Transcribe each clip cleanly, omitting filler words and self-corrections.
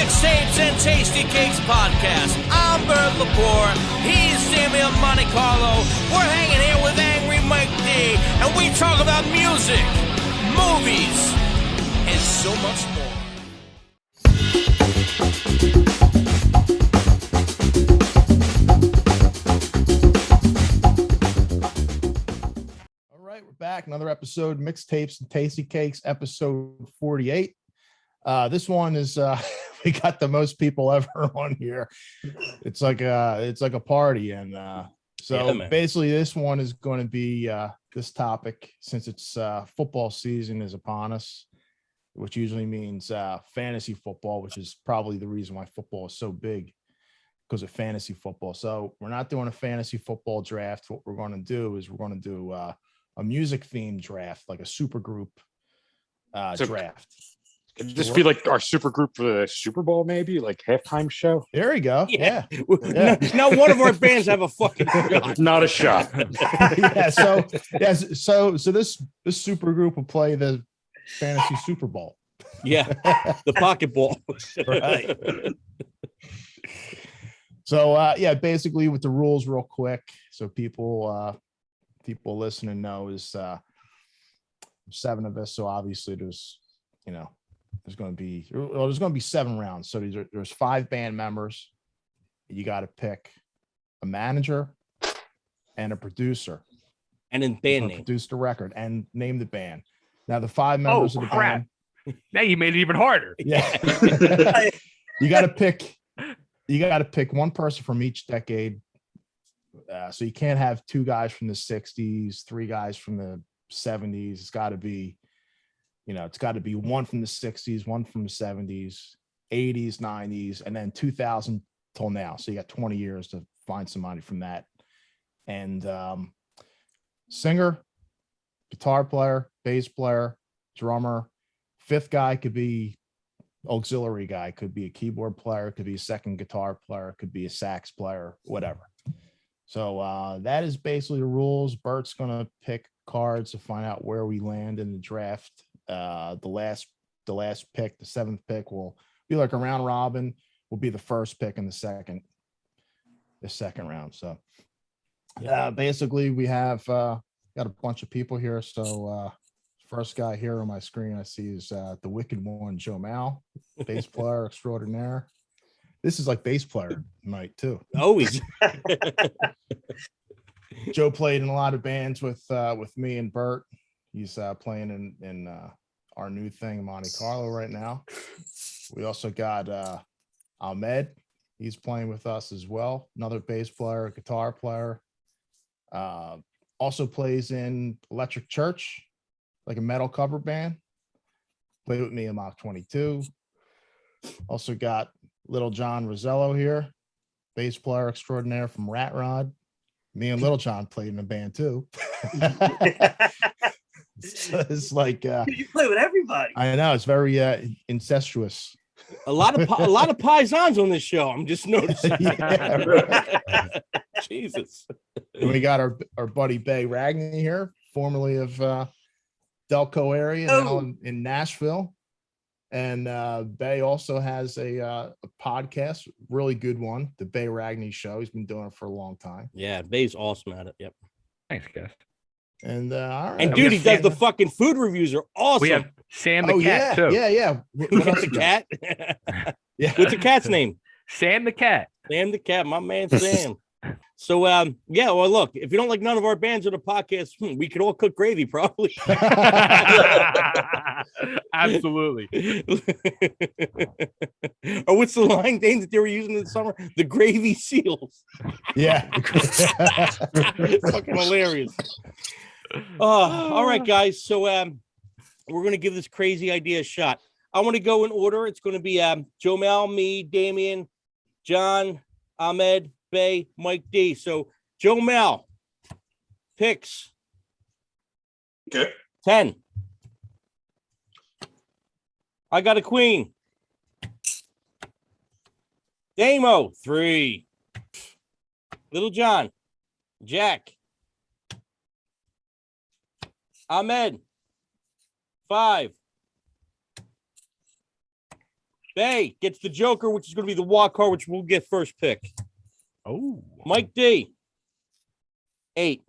Mixtapes and Tasty Cakes podcast. I'm Bert Lepore. He's Damian Monte Carlo. We're hanging here with Angry Mike D, and we talk about music, movies, and so much more. All right, we're back. Another episode, Mixtapes and Tasty Cakes, episode 48. This one is we got the most people ever on here. It's like a party, and basically this one is going to be this topic, since it's football season is upon us, which usually means fantasy football, which is probably the reason why football is so big, because of fantasy football. So we're not doing a fantasy football draft. What we're going to do is we're going to do a music themed draft, like a super group draft. Could just be like our super group for the Super Bowl, maybe like halftime show. There you go. Yeah. Now one of our bands have a fucking shot. Not a shot. So this super group will play the fantasy Super Bowl. Yeah, the pocket ball. Right. So basically with the rules real quick, so people listening know, is 7 of us. So obviously there's going to be 7 rounds. So there's 5 band members. You got to pick a manager and a producer, and then band name, produce the record, and name the band. Now the 5 members of the band. Now you made it even harder. Yeah. You got to pick one person from each decade. So you can't have 2 guys from the 60s, 3 guys from the 70s. It's got to be one from the 60s, one from the 70s, 80s, 90s, and then 2000 till now. So you got 20 years to find somebody from that. And singer, guitar player, bass player, drummer. 5th guy could be auxiliary guy, could be a keyboard player, could be a second guitar player, could be a sax player, whatever. So that is basically the rules. Bert's going to pick cards to find out where we land in the draft. The last pick, the 7th pick, will be like a round robin. Will be the first pick in the second round. So basically we have got a bunch of people here. So first guy here on my screen I see is the wicked one, Joe Mal, bass player extraordinaire. This is like bass player night too. Always. Joe played in a lot of bands with me and Bert. He's playing in our new thing, Monte Carlo, right now. We also got Ahmed. He's playing with us as well. Another bass player, guitar player. Also plays in Electric Church, like a metal cover band. Played with me in Mach 22. Also got Little John Rosello here, bass player extraordinaire from Rat Rod. Me and Little John played in a band too. So it's like you play with everybody. I know, it's very incestuous. A lot of paisans on this show. I'm just noticing. Yeah, right. Jesus. And we got our buddy Bay Ragney here, formerly of Delco area, now in Nashville. And Bay also has a podcast, really good one, the Bay Ragney Show. He's been doing it for a long time. Yeah, Bay's awesome at it. Yep. Thanks, guys. And all right. And dude, he does the fucking food reviews are awesome. We have Sam the cat too. Yeah. What's the cat? Yeah. What's the cat's name? Sam the cat. Sam the cat, my man Sam. So well, look, if you don't like none of our bands or the podcast, we could all cook gravy, probably. Absolutely. Or what's the line name that they were using in the summer? The Gravy Seals. Yeah. Fucking hilarious. All right, guys. So we're gonna give this crazy idea a shot. I want to go in order. It's going to be Joe Mal, me, Damien, John, Ahmed, Bay, Mike D. So Joe Mal picks. Okay. 10. I got a queen. Damo, 3. Little John, Jack. Ahmed, 5. Bay gets the Joker, which is going to be the wild card, which we'll get first pick. Oh, Mike D. 8.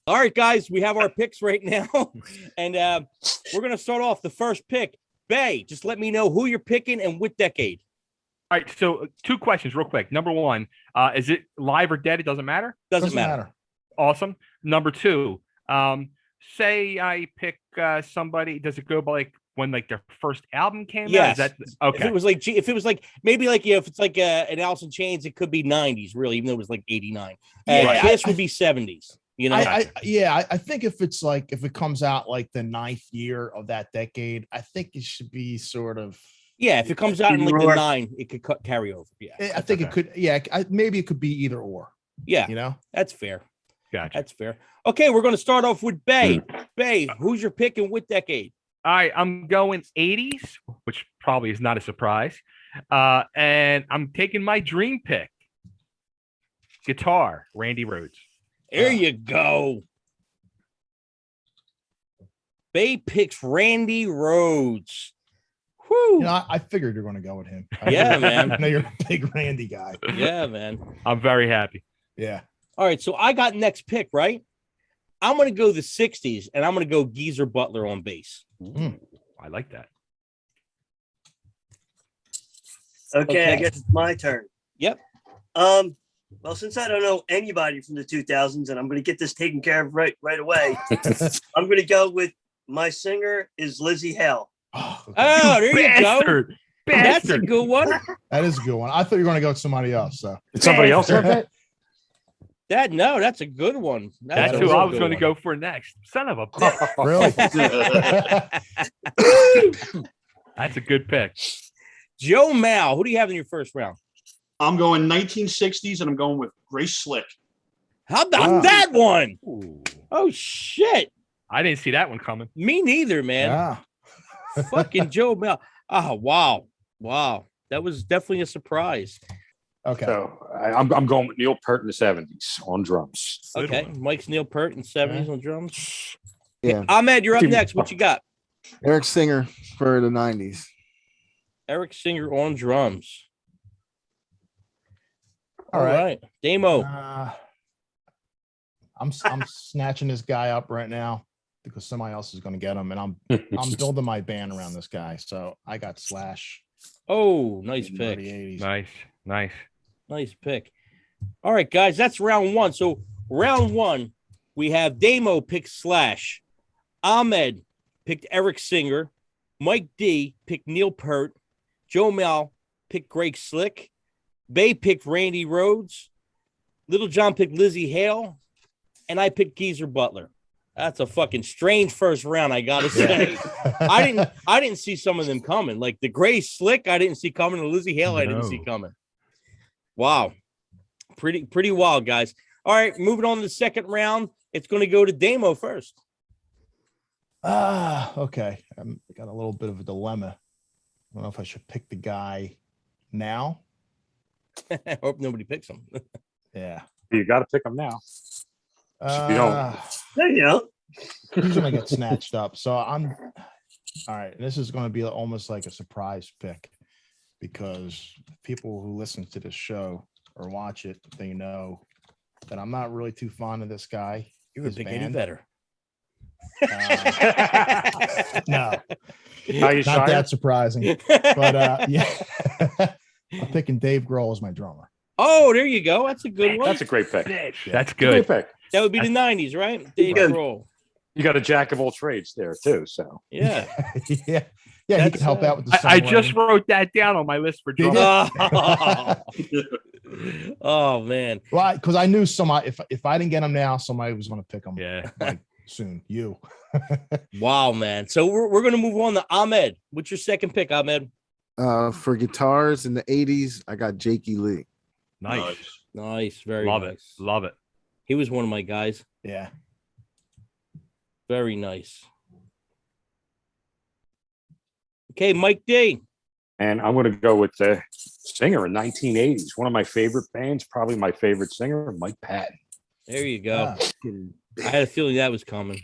All right, guys, we have our picks right now, and we're going to start off the first pick. Bay, just let me know who you're picking and what decade. all right. So 2 questions real quick. Number 1, is it live or dead? It doesn't matter. Doesn't matter. Awesome. Number 2, say I pick somebody. Does it go by like when like their first album came out? Yes. Is that okay? If it was like maybe like if it's like an Alice in Chains, it could be 90s, really, even though it was like 89. Yeah, Kiss would be 70s. You know, I think if it's like if it comes out like the 9th year of that decade, I think it should be sort of. Yeah, if it comes out in like the 9, it could carry over. Yeah, I think it could. Yeah, maybe it could be either or. Yeah, you know, that's fair. Gotcha. That's fair. Okay, we're going to start off with Bay. Bay, who's your pick and what decade? All right, I'm going 80s, which probably is not a surprise. And I'm taking my dream pick. Guitar, Randy Rhoads. There you go. Bay picks Randy Rhoads. Whew. you know, I figured you're going to go with him. Yeah, man. I know you're a big Randy guy. Yeah, man. I'm very happy. Yeah. All right, so I got next pick, right? I'm going to go the 60s, and I'm going to go Geezer Butler on bass. I like that. Okay, I guess it's my turn. Yep. Well, since I don't know anybody from the 2000s, and I'm going to get this taken care of right away, I'm going to go with my singer is Lizzie Hale. Oh, okay. Oh, there you go. Bastard. That's a good one. That is a good one. I thought you were going to go with somebody else. So Did somebody else have that? That's a good one. That's a who real I was good going to one. go for next. Son of a bitch. really, That's a good pick. Joe Mal, who do you have in your first round? I'm going 1960s, and I'm going with Grace Slick. How about Wow. that one? Ooh. Oh, shit. I didn't see that one coming. Me neither, man. yeah. Fucking Joe Mal. Oh, wow. Wow. That was definitely a surprise. Okay. So I'm going with Neil Peart in the 70s on drums. Good Okay. one. Mike's Neil Peart in 70s on drums. Yeah. Ahmed, you're up next. What you got? Eric Singer for the 90s. Eric Singer on drums. All right. Damo. I'm snatching this guy up right now because somebody else is going to get him, and I'm building my band around this guy. So I got Slash. Oh, nice in pick. the 80s. Nice. Nice pick. All right, guys, that's round 1. So round 1, we have Damo picked Slash. Ahmed picked Eric Singer. Mike D picked Neil Peart. Joe Mal picked Greg Slick. Bay picked Randy Rhoads. Little John picked Lizzie Hale. And I picked Geezer Butler. That's a fucking strange first round, I gotta say. I didn't see some of them coming. Like the Gray Slick, I didn't see coming. The Lizzie Hale, I didn't see coming. Wow. Pretty wild, guys. All right, moving on to the second round. It's going to go to Damo first. Okay. I got a little bit of a dilemma. I don't know if I should pick the guy now. I hope nobody picks him. Yeah. You got to pick them now. you don't. There you go. He's gonna get snatched up. So I'm all right. This is going to be almost like a surprise pick because people who listen to this show or watch it, they know that I'm not really too fond of this guy. You would pick any better. No, Are you not shy? that surprising. But yeah, I'm picking Dave Grohl as my drummer. Oh, there you go. That's a good one. That's a great pick. That's Great good. pick. That would be the 90s, right? Dave Good. Grohl. You got a jack of all trades there too. So Yeah. Yeah, he That's, can help out with the. I just songwriting. wrote that down on my list for Did drums. you? Oh man. Well, because I knew somebody. If I didn't get him now, somebody was going to pick him. Yeah. like soon. You. Wow, man. So we're going to move on to Ahmed. What's your second pick, Ahmed? For guitars in the 80s, I got Jakey Lee. Nice. Nice. Very Love nice. it. Love it. He was one of my guys. Yeah. Very nice. Okay, Mike D. and I'm going to go with the singer in 1980s. One of my favorite bands, probably my favorite singer, Mike Patton. There you go. Ah. I had a feeling that was coming.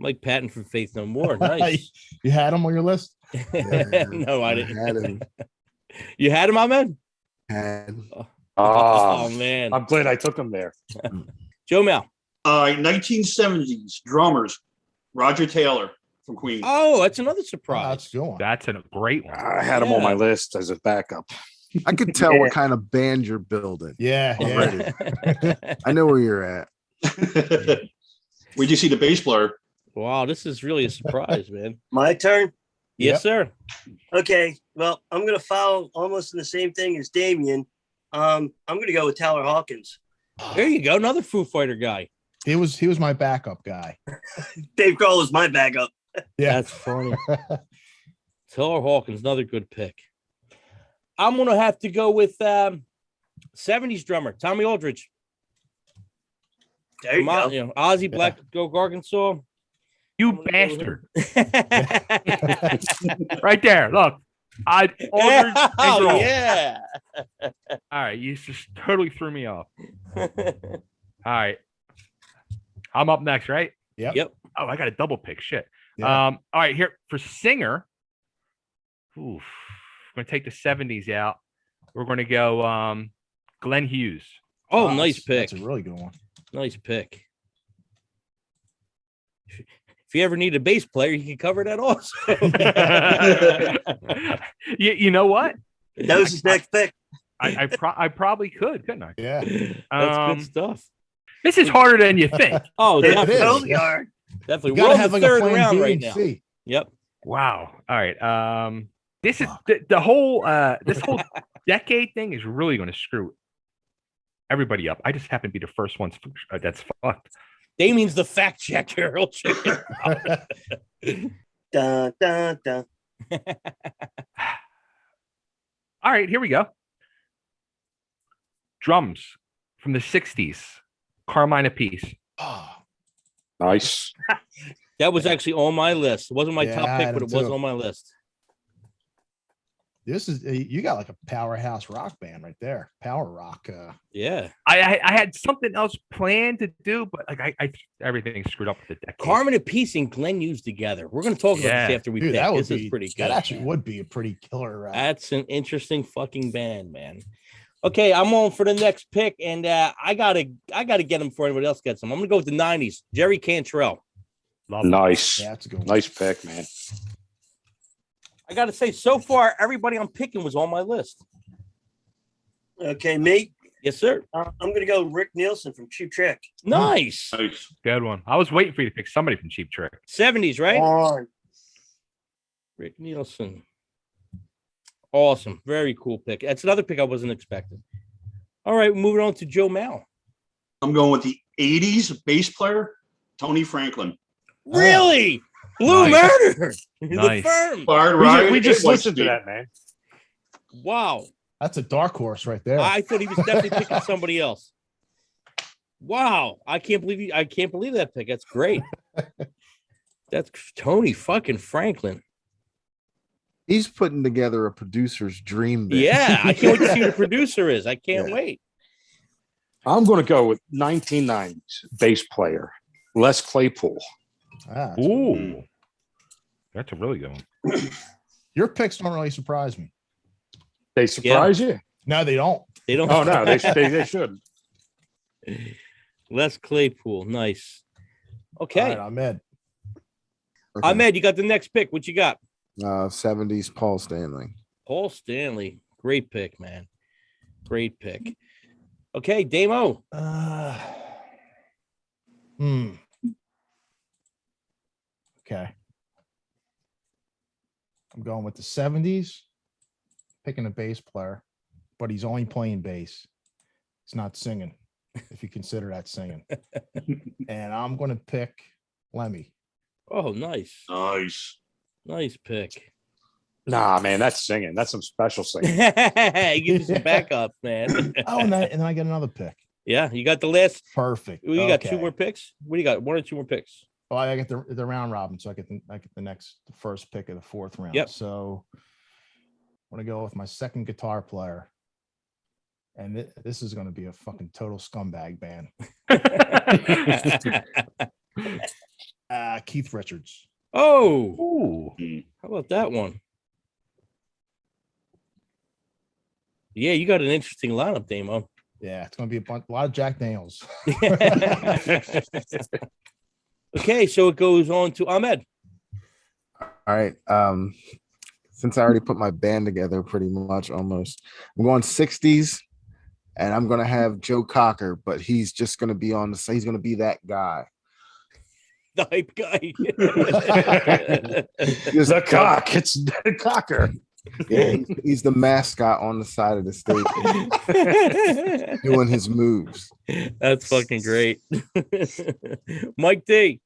Mike Patton from Faith No More. Nice. You had him on your list? No, I I didn't. had him. You had him, Ahmed? Had Oh Oh, man. I'm glad I took him there. Joe Mal. 1970s drummers. Roger Taylor from Queen. Oh, that's another Oh, surprise. that's a good one. That's a great one. I had him on my list as a backup. I could tell Yeah. what kind of band you're building. Yeah, yeah. Already. I know where you're at. Where'd you see the bass player? Wow, this is really a surprise, man. My turn. Yes, Yep. sir. Okay. Well, I'm gonna follow almost in the same thing as Damien. I'm gonna go with Taylor Hawkins. There you go. Another Foo Fighter guy. He was my backup guy. Dave Grohl is my backup. Yeah. That's funny. Taylor Hawkins, another good pick. I'm gonna have to go with 70s drummer Tommy Aldridge. There you go. You know, Ozzy Black Go Arkansas. You bastard. Right there. Look. Aldridge and Oh, Grohl. yeah. All right. You just totally threw me off. All right. I'm up next, right? Yep. Yep. Oh, I got a double pick. Shit. Yeah. All right, here for singer. Oof. I'm gonna take the 70s out. We're gonna go Glenn Hughes. Oh, Wow, nice pick. That's a really good one. Nice pick. If you ever need a bass player, you can cover that also. you know what? That was his next pick. I probably could, couldn't I? Yeah. That's good stuff. This is harder than you think. Oh, They definitely. is. totally are. Definitely. You We're gotta on have the like a third plan round B right and now. C. Yep. Wow. All right. This is the whole this whole decade thing is really going to screw everybody up. I just happen to be the first one that's fucked. Damien's the fact checker. He'll check it out. Dun, dun, dun. All right, here we go. Drums from the 60s. Carmine Apiece. Oh, Nice. That was actually on my list. It wasn't my Yeah, top I pick, had but it him was too. on my list. this is you got like a powerhouse rock band right there. Power rock. Yeah. I had something else planned to do, but like I everything screwed up with the decade. Carmen Apiece and Glenn Hughes together. We're going to talk about Yeah. this after we Dude, pick. that would This be is pretty good. That actually would be a pretty killer. That's an interesting fucking band, man. Okay, I'm on for the next pick, and I gotta get him before anybody else gets him. I'm gonna go with the '90s. Jerry Cantrell. Love it. Nice. yeah, that's a good one. Nice pick, man. I gotta say, so far everybody I'm picking was on my list. Okay, me. Yes, sir. I'm gonna go Rick Nielsen from Cheap Trick. Nice. Nice. Good one. I was waiting for you to pick somebody from Cheap Trick. 70s, right? On. Rick Nielsen. Awesome. Very cool pick. That's another pick I wasn't expecting. All right, moving on to Joe Mal. I'm going with the 80s bass player, Tony Franklin. Really? Blue Nice. Murder. The Nice. firm. Fired We Riot, just It Was listened to Speed. that, man. Wow. That's a dark horse right there. I thought he was definitely picking somebody else. Wow. I can't believe that pick. That's great. That's Tony fucking Franklin. He's putting together a producer's dream band. Yeah. I can't wait to see who the producer is. I can't Yeah. wait. I'm going to go with 1990s bass player, Les Claypool. Ah, Ooh. That's a really good one. your picks don't really surprise me. They surprise you? No, they don't. They don't. Oh, no, they should. Les Claypool. Nice. All Okay. right, Ahmed. Okay. Ahmed, you got the next pick. What you got? 70s Paul Stanley. Paul Stanley. Great pick, man. Great pick. Okay, Damo. Okay. I'm going with the 70s, picking a bass player, but he's only playing bass. He's not singing, if you consider that singing. And I'm going to pick Lemmy. Oh, nice. Nice. Nice pick. Nah, man, that's singing. That's some special singing. Give me some backup, man. Oh, and then I get another pick. Yeah, you got the last. Perfect. You got two Okay. more picks. What do you got? One or two more picks? Oh, I get the round robin, so I get the first pick of the fourth round. Yep. So I'm gonna go with my second guitar player, and this is gonna be a fucking total scumbag band. Keith Richards. Oh, Ooh. how about that one? Yeah, you got an interesting lineup, Damo. Yeah, it's going to be a lot of Jack Daniels. Okay, so it goes on to Ahmed. All right. Since I already put my band together pretty much almost, I'm going 60s, and I'm gonna have Joe Cocker, but he's just gonna be on the he's gonna be that guy. The hype guy. The cock. It's the cocker. Yeah, he's the mascot on the side of the stage doing his moves. That's fucking great. Mike D.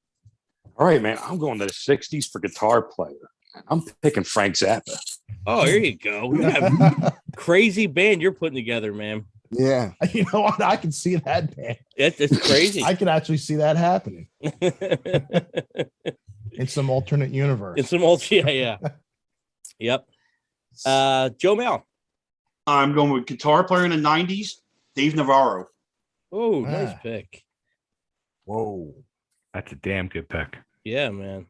All right, man. I'm going to the 60s for guitar player. I'm picking Frank Zappa. Oh, here you go. You have crazy band you're putting together, man. Yeah. You know what? I can see that, man. It's crazy. I can actually see that happening in some alternate universe. It's some yeah. Yep. Joe Mal. I'm going with guitar player in the 90s, Dave Navarro. Oh, nice Ah. pick. Whoa. That's a damn good pick. Yeah, man.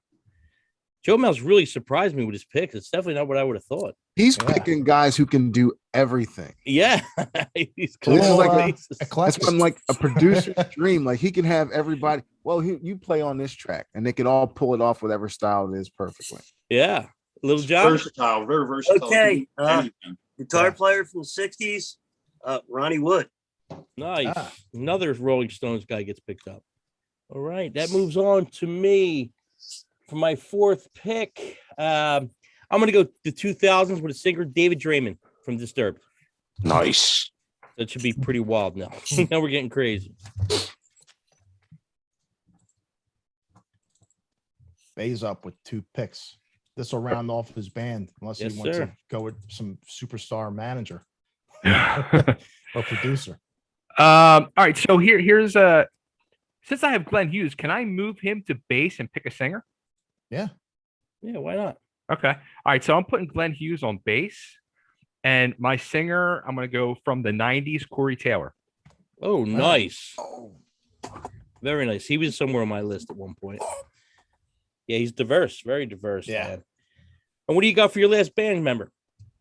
Joe Mal's really surprised me with his picks. It's definitely not what I would have thought. He's Yeah. picking guys who can do everything. Yeah. He's So this is cool. like Bases. That's Eclectic. when like a producer's dream. Like he can have everybody. Well, you play on this track, and they can all pull it off whatever style it is perfectly. Yeah. Little John. Versatile, very versatile. Okay, Anything. Guitar Yeah. player from the 60s, Ronnie Wood. Nice. Ah. Another Rolling Stones guy gets picked up. All right. That moves on to me for my fourth pick. I'm going to go the 2000s with a singer, David Draymond from Disturbed. Nice. That should be pretty wild now. Now we're getting crazy. Bay's up with 2 picks. This will round off his band, unless Yes, he wants sir. to go with some superstar manager All or producer. right. So here's since I have Glenn Hughes, can I move him to bass and pick a singer? Yeah, why not? Okay. All right. So I'm putting Glenn Hughes on bass, and my singer, I'm going to go from the 90s, Corey Taylor. Oh, nice. Very nice. He was somewhere on my list at one point. Yeah, he's diverse, very diverse. Yeah. Man. And what do you got for your last band member?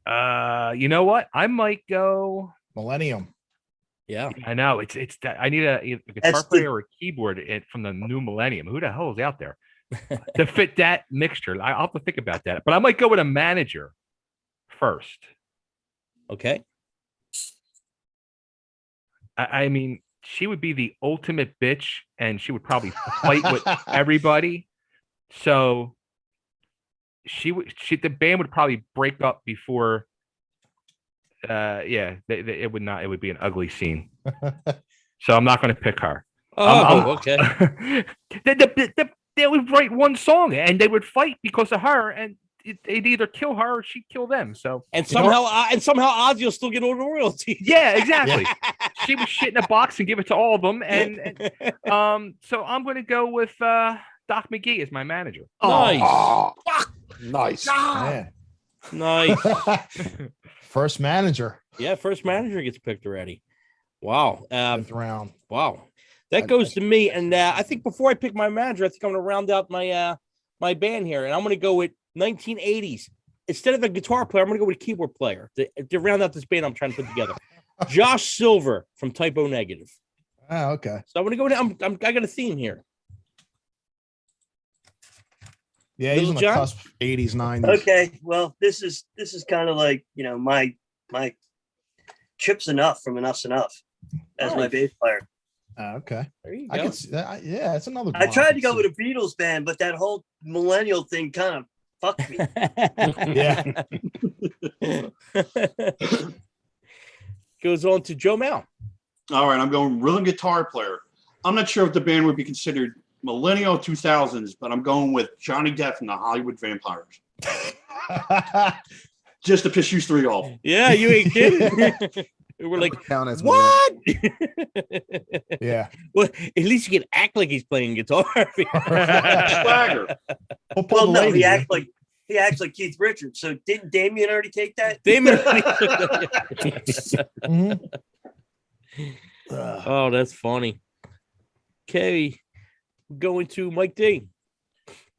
You know what? I might go. Millennium. Yeah. I know it's that I need a guitar That's the- player or a keyboard from the new millennium. Who the hell is out there to fit that mixture? I'll have to think about that. But I might go with a manager first. Okay. I mean, she would be the ultimate bitch, and she would probably fight with everybody. So the band would probably break up before. It would not. It would be an ugly scene. So I'm not going to pick her. Oh, okay. They would write one song and they would fight because of her, and they'd either kill her or she'd kill them. So And somehow Ozzy will still get all the royalties. yeah, exactly. She would shit in a box and give it to all of them, and so I'm going to go with Doc McGee as my manager. Nice. Oh, nice. Man. Nice. First manager. Yeah, first manager gets picked already. Wow. 5th round. Wow. That goes to me. And I think before I pick my manager, I think I'm going to round out my my band here. And I'm going to go with 1980s. Instead of a guitar player, I'm going to go with a keyboard player to round out this band I'm trying to put together. Josh Silver from Typo Negative. Oh, okay. So I'm going to go with I got a theme here. Yeah, he's Little on the John? cusp 80s, 90s. Okay, well, this is kind of like my Chips Enough from Enough's Enough as my Nice. bass player. Okay. There you I go. can see that. Yeah, it's another. I one tried to can go see. with a Beatles band, but that whole millennial thing kind of fucked me. Yeah. Goes on to Joe Mal. All right, I'm going rhythm guitar player. I'm not sure if the band would be considered millennial 2000s, but I'm going with Johnny Depp and the Hollywood Vampires. Just to piss you 3 off. Yeah, you ain't kidding. We're like, Count as what? Yeah. Well, at least you can act like he's playing guitar. Swagger. We'll pull Well, the no, lady, he dude. acts like Keith Richards. So didn't Damien already take that? Damon. Mhm. Oh, that's funny. Okay, going to Mike D.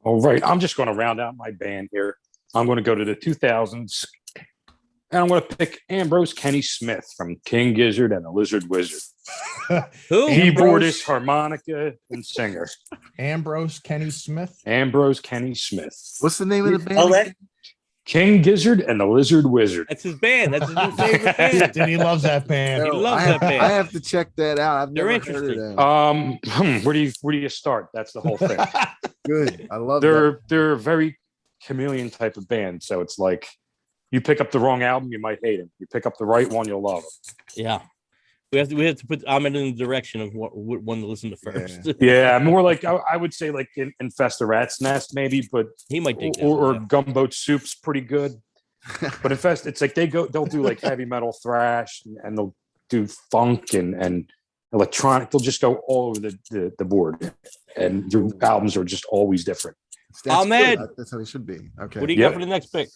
All right, I'm just going to round out my band here. I'm going to go to the 2000s, and I'm going to pick Ambrose Kenny Smith from King Gizzard and the Lizard Wizard. Who? Keyboardist, harmonica, and singer. Ambrose Kenny Smith. Ambrose Kenny Smith. What's the name of the band? I'll let- again? King Gizzard and the Lizard Wizard. That's his band. That's his new favorite band. Dude, he loves that band. He loves I have, that band. I have to check that out. I've They're never heard of interesting. them. Where do you start? That's the whole thing. Good. I love that. They're a very chameleon type of band. So it's like you pick up the wrong album, you might hate him. You pick up the right one, you'll love him. Yeah. We have to put Ahmed in the direction of what one to listen to first. Yeah, more like I would say like Infest the Rat's Nest maybe, but He might dig that or one, yeah. Gumboat Soup's pretty good. But Infest, it's like they'll do like heavy metal thrash and they'll do funk and electronic. They'll just go all over the board, and their albums are just always different. That's Ahmed. good. That's how it should be. Okay. What do you got for the next pick?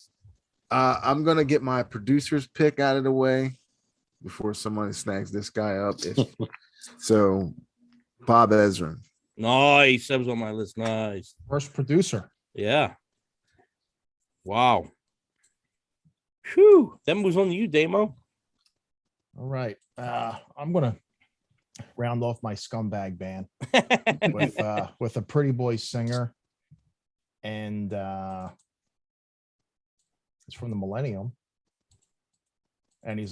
I'm gonna get my producer's pick out of the way before somebody snags this guy up. So, Bob Ezrin. Nice. That was on my list. Nice. First producer. Yeah. Wow. Whew. That moves on to you, Damo. All right. I'm gonna round off my scumbag band with a pretty boy singer, and it's from the Millennium, and he's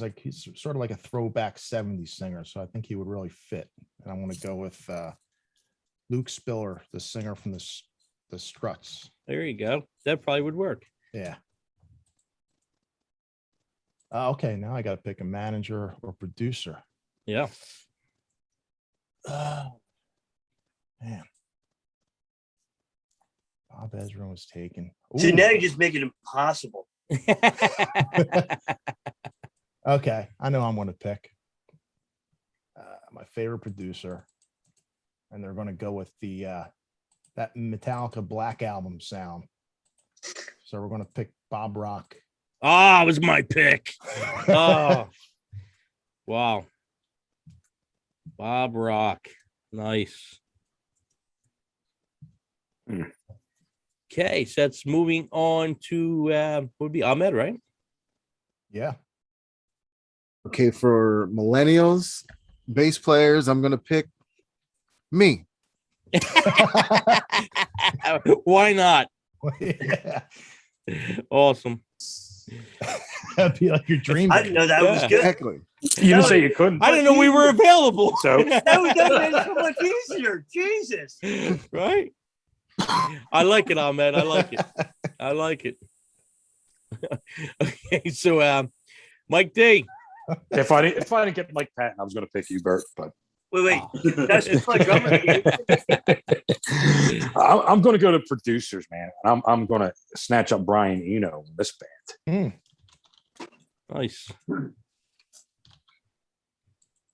sort of like a throwback 70s singer, so I think he would really fit. And I'm gonna go with Luke Spiller, the singer from the Struts. There you go. That probably would work. Yeah. Okay, now I got to pick a manager or producer. Yeah. Man. Bob Ezrin was taken. See, Ooh. now you just make it impossible. Okay, I know I'm going to pick my favorite producer, and they're going to go with the that Metallica Black Album sound. So we're going to pick Bob Rock. Oh, it was my pick. Oh, wow. Bob Rock. Nice. Okay, so that's moving on to would be Ahmed, right? Yeah. Okay, for millennials, bass players, I'm gonna pick me. Why not? Yeah. Awesome. That'd be like your dream. I didn't know that was good. Exactly. You didn't say you couldn't. I didn't know we were available. So That would make it so much easier. Jesus. Right? I like it, Ahmed. I like it. I like it. Okay, so Mike D. if I didn't get Mike Patton, I was going to pick you, Bert. But Wait. That's just my drummer. I'm going to go to producers, man. I'm going to snatch up Brian Eno in this band. Nice.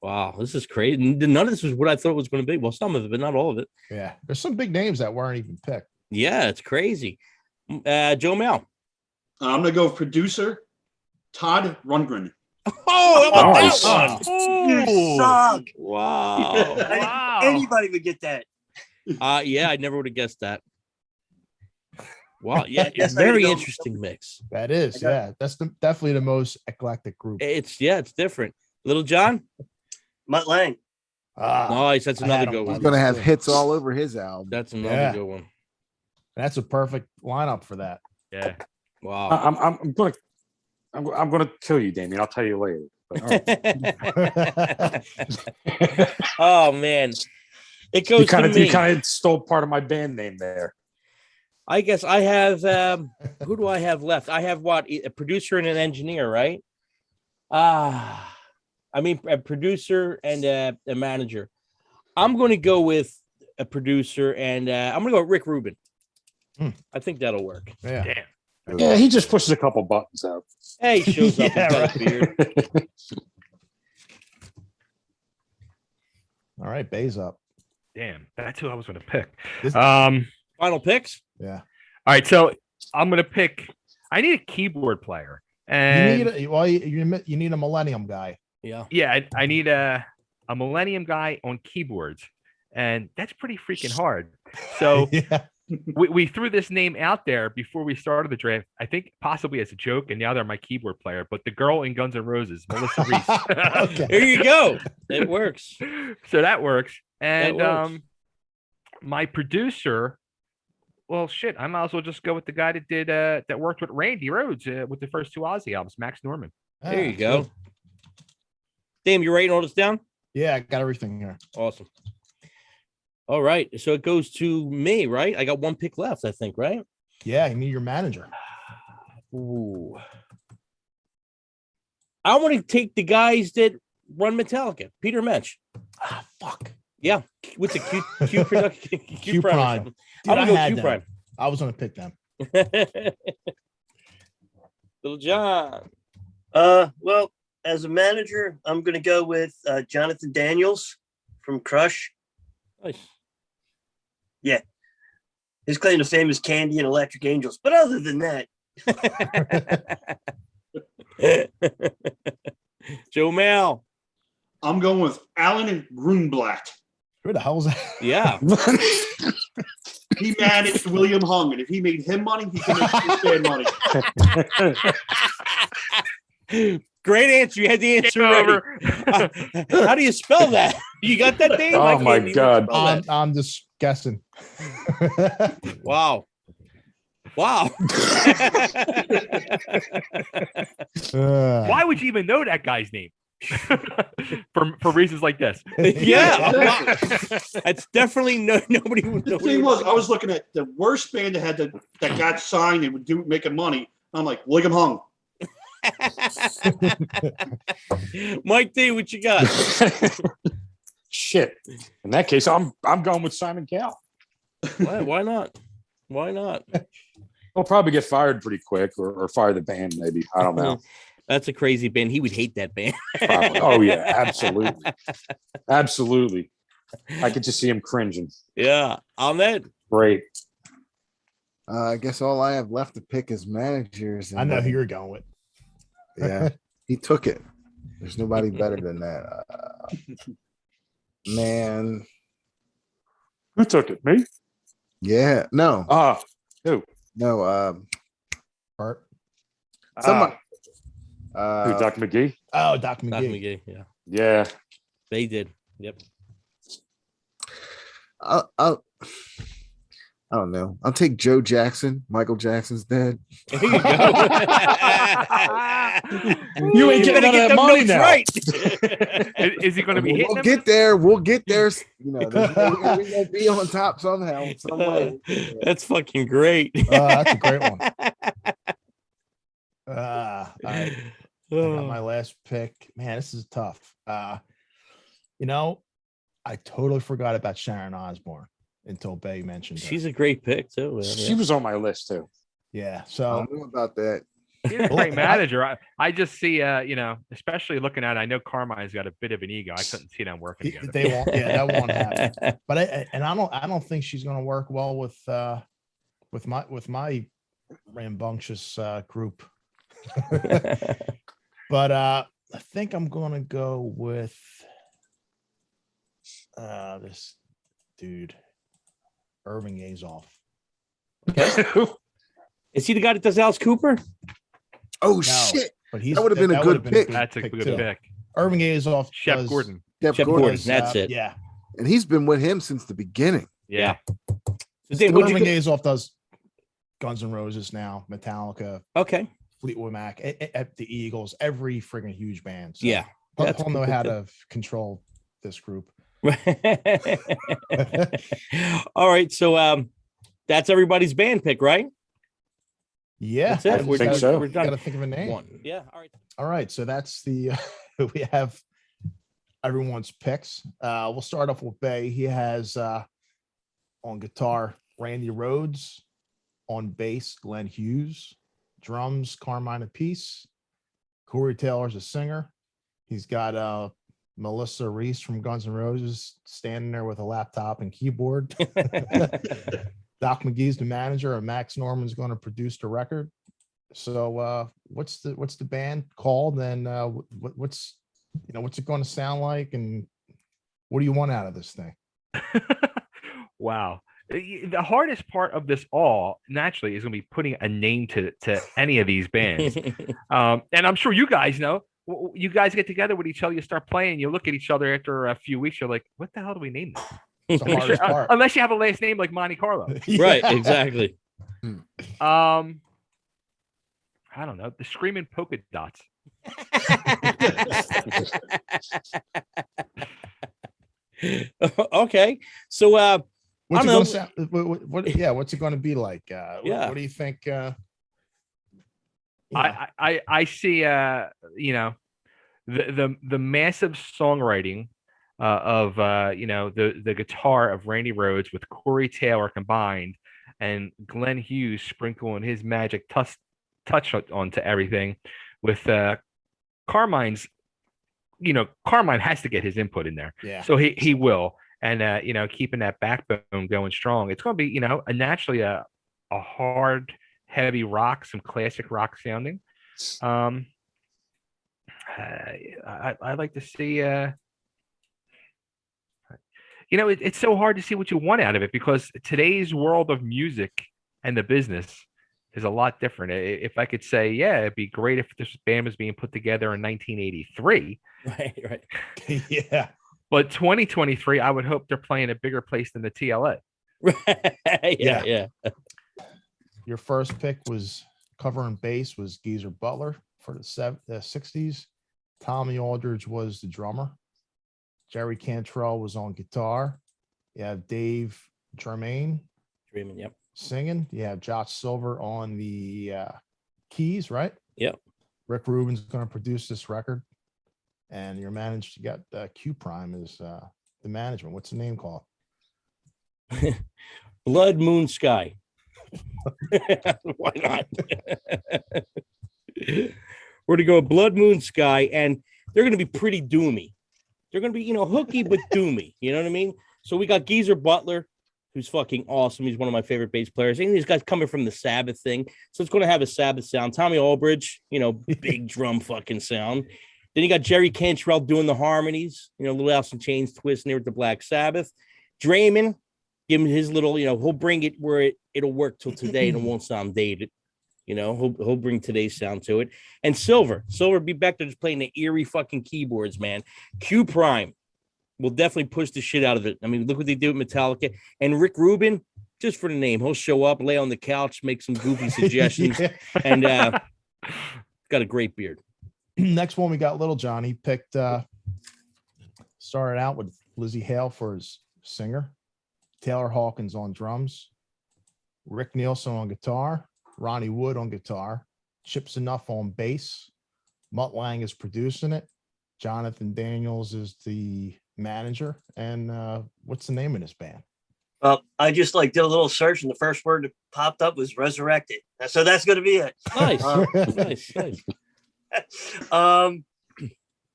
Wow, this is crazy. None of this was what I thought it was going to be. Well, some of it, but not all of it. Yeah. There's some big names that weren't even picked. Yeah, it's crazy. Joe Mel. I'm gonna go producer Todd Rundgren. Oh, how about Nice. that one? You suck. Wow. I didn't think anybody would get that. Yeah, I never would have guessed that. Wow, yeah, it's Yes, I very know. interesting mix. That is, yeah. That's definitely the most eclectic group. It's different. Little John, Mutt Lang. nice. That's I another had him. good He's one. gonna have hits all over his album. That's another Yeah. good one. That's a perfect lineup for that. Yeah. Wow. I'm gonna kill you, Damien. I'll tell you later. But, all right. Oh man, it goes to me. You kind of stole part of my band name there. I guess I have. Who do I have left? I have what? A producer and an engineer, right? I mean, a producer and a manager. I'm going to go with a producer, and I'm going to go with Rick Rubin. I think that'll work. Yeah. Damn. Yeah, he just pushes a couple buttons out. Hey, he shows up Yeah, with right. that beard. All right, Bay's up. Damn. That's who I was going to pick. This- Final picks. Yeah. All right. So I'm going to pick, I need a keyboard player. And You need a Millennium guy. Yeah. yeah, I need a Millennium guy on keyboards. And that's pretty freaking hard. So Yeah. we threw this name out there before we started the draft. I think possibly as a joke, and now they're my keyboard player. But the girl in Guns N' Roses, Melissa Reese. Okay. There you go. It works. So that works. And That works. my producer. Well, shit. I might as well just go with the guy that did that worked with Randy Rhoads with the first two Ozzy albums, Max Norman. There you Ah, go. good. Damn, you writing all this down? Yeah, I got everything here. Awesome. All right. So it goes to me, right? I got one pick left, I think, right? Yeah, you need your manager. Ooh. I want to take the guys that run Metallica. Peter Mensch. Ah, fuck. Yeah. With the Q production. Q Prime. Dude, I'm I gonna go had Q them. Prime. I was gonna pick them. Little John. Well, as a manager, I'm going to go with Jonathan Daniels from Crush. Nice. His claim to fame is Candy and Electric Angels. But other than that, Joe Mal. I'm going with Alan Grunblatt. Who the hell was that? Yeah. He managed William Hung, and if he made him money, he can make his band money. Great answer. You had the answer ready. How do you spell that? You got that, Dave? I Oh my can't even God. spell that. I'm just guessing. Wow. Wow. Why would you even know that guy's name? for reasons like this. Yeah. Wow. That's definitely nobody would know. The thing was, I was looking at the worst band that had that got signed and would making money. I'm like, William Hung. Mike D, what you got? Shit. In that case, I'm going with Simon Cowell. Why not? Why not? He'll probably get fired pretty quick, or fire the band, maybe. I don't know. That's a crazy band. He would hate that band. Oh yeah, absolutely, absolutely. I could just see him cringing. Yeah. Ahmed. Great. I guess all I have left to pick is managers. I know who you're going with. Yeah, he took it. There's nobody better than that. Man, Who took it? Me? yeah, no, Who? no. Bart. Somebody. Who? Doc McGee? Oh, Doc Doc McGee. McGee. Yeah. Yeah. They did. Yep. I don't know. I'll take Joe Jackson. Michael Jackson's dead. There you go. You ain't getting none of that money notes now. right. Is he going to be hitting We'll him? get there. We'll get there. You know, we will be on top somehow, some way. That's fucking great. That's a great one. I got my last pick. Man, this is tough. You know, I totally forgot about Sharon Osbourne until Bay mentioned her. She's a great pick too. She was on my list too. Yeah. I So don't know about that. He's a great manager. I just see, especially looking at it, I know Carmine's got a bit of an ego. I couldn't see them working together. they won't. Yeah, that won't happen. But I don't think she's going to work well with my rambunctious group. But I think I'm going to go with this dude, Irving Azoff. Is he the guy that does Alice Cooper? Oh No, shit! but he's That would've been a good would've pick. That's a good too. pick. Irving Azoff. Chef does- Gordon. Jeff Jeff Gordon. Gordon. That's it. Yeah. And he's been with him since the beginning. Yeah. So Dave, what'd you Irving go- Azoff does Guns N' Roses now, Metallica, Okay. Fleetwood Mac, at the Eagles, every friggin' huge band. So Yeah. That's he'll know cool how too. to control this group. All right. So that's everybody's band pick, right? Yeah, That's it. I think so. We're done. Gotta think of a name. One. Yeah. All right. All right, so that's the we have everyone's picks. We'll start off with Bay. He has on guitar Randy Rhoads, on bass Glenn Hughes, drums Carmine Appice, Corey Taylor's a singer. He's got Melissa Reese from Guns N' Roses standing there with a laptop and keyboard. Doc McGee's the manager, and Max Norman's going to produce the record. So what's the band called, and what's it going to sound like, and what do you want out of this thing? Wow. The hardest part of this all naturally is going to be putting a name to any of these bands. And I'm sure you guys know. You guys get together with each other, you start playing, you look at each other after a few weeks, you're like, what the hell do we name this? It's the hardest part. Unless you have a last name like Monte Carlo. Right, exactly. I don't know. The Screaming Polka Dots. Okay. So What's I it don't going know. to sound? Yeah, what's it going to be like? What do you think? I see the massive songwriting of the guitar of Randy Rhoads with Corey Taylor combined, and Glenn Hughes sprinkling his magic touch onto everything with Carmine's. Carmine has to get his input in there. Yeah. So he will. And keeping that backbone going strong. It's going to be, naturally a hard, heavy rock, some classic rock sounding. I like to see it's so hard to see what you want out of it, because today's world of music and the business is a lot different. If I could say, yeah, it'd be great if this band was being put together in 1983. Right. Yeah. But 2023, I would hope they're playing a bigger place than the TLA. Yeah. Your first pick was covering bass was Geezer Butler for the 60s. Tommy Aldridge was the drummer. Jerry Cantrell was on guitar. You have Dave Germain Yep. singing. You have Josh Silver on the keys, right? Yep. Rick Rubin's going to produce this record. And you got Q Prime as the management. What's the name called? Blood Moon Sky. Why not? We're to go Blood Moon Sky, and they're going to be pretty doomy. They're going to be, hooky but doomy. You know what I mean? So we got Geezer Butler, who's fucking awesome. He's one of my favorite bass players. And these guys coming from the Sabbath thing, so it's going to have a Sabbath sound. Tommy Aldridge, big drum fucking sound. Then you got Jerry Cantrell doing the harmonies, Little Alice in Chains twist near the Black Sabbath. Drayman, give him his little, he'll bring it where it'll work till today and it won't sound dated. He'll bring today's sound to it. And Silver be back there just playing the eerie fucking keyboards, man. Q Prime will definitely push the shit out of it. I mean, look what they do with Metallica. And Rick Rubin, just for the name, he'll show up, lay on the couch, make some goofy suggestions, and got a great beard. Next one, we got Little John. He picked, started out with Lizzie Hale for his singer, Taylor Hawkins on drums, Rick Nielsen on guitar, Ronnie Wood on guitar, Chips Enough on bass, Mutt Lang is producing it, Jonathan Daniels is the manager, and what's the name of this band? Well, I just did a little search, and the first word that popped up was resurrected. So that's going to be it. Nice. Nice.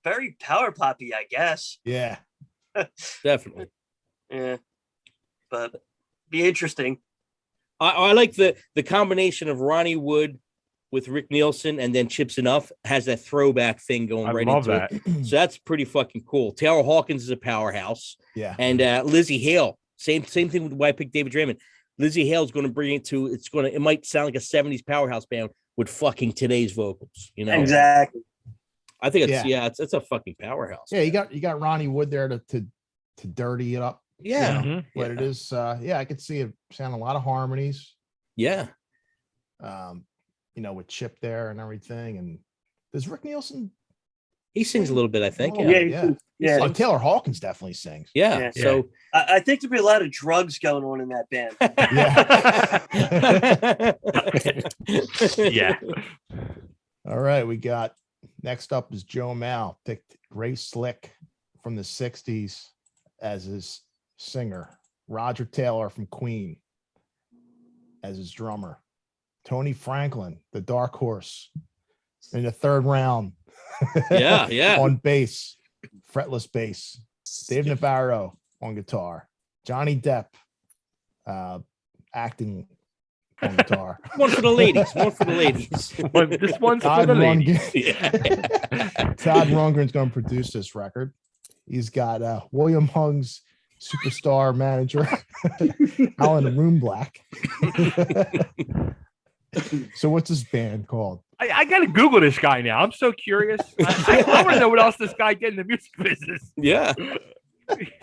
Very power poppy, I guess. Yeah, Definitely. Yeah, but be interesting. I like the combination of Ronnie Wood with Rick Nielsen, and then Chips Enough has that throwback thing going I right love into that. it. So that's pretty fucking cool. Taylor Hawkins is a powerhouse. yeah. And Lizzie Hale, same thing with why I picked David Draymond. Lizzie Hale is going to bring it to, it might sound like a 70s powerhouse band with fucking today's vocals, Exactly. I think it's a fucking powerhouse. Yeah, you got Ronnie Wood there to dirty it up. Yeah. Mhm. But it is I could see it sound a lot of harmonies. Yeah. With Chip there and everything. And does Rick Nielsen? He sings a little bit, I think. Oh, Yeah. Yeah. Oh, Taylor Hawkins definitely sings. Yeah. Yeah. So I think there'll be a lot of drugs going on in that band. Yeah. All right, we got next up is Joe Mal, picked Ray Slick from the 60s as his singer, Roger Taylor from Queen as his drummer, Tony Franklin, the Dark Horse, in the third round. Yeah. On bass, fretless bass, Dave Navarro on guitar, Johnny Depp acting on guitar. One for the ladies. This one's for Todd the ladies. Todd Rundgren's going to produce this record. He's got William Hung's superstar manager, Alan Room-Black. So what's this band called? I gotta Google this guy now. I'm so curious. I want to know what else this guy did in the music business. Yeah. He's a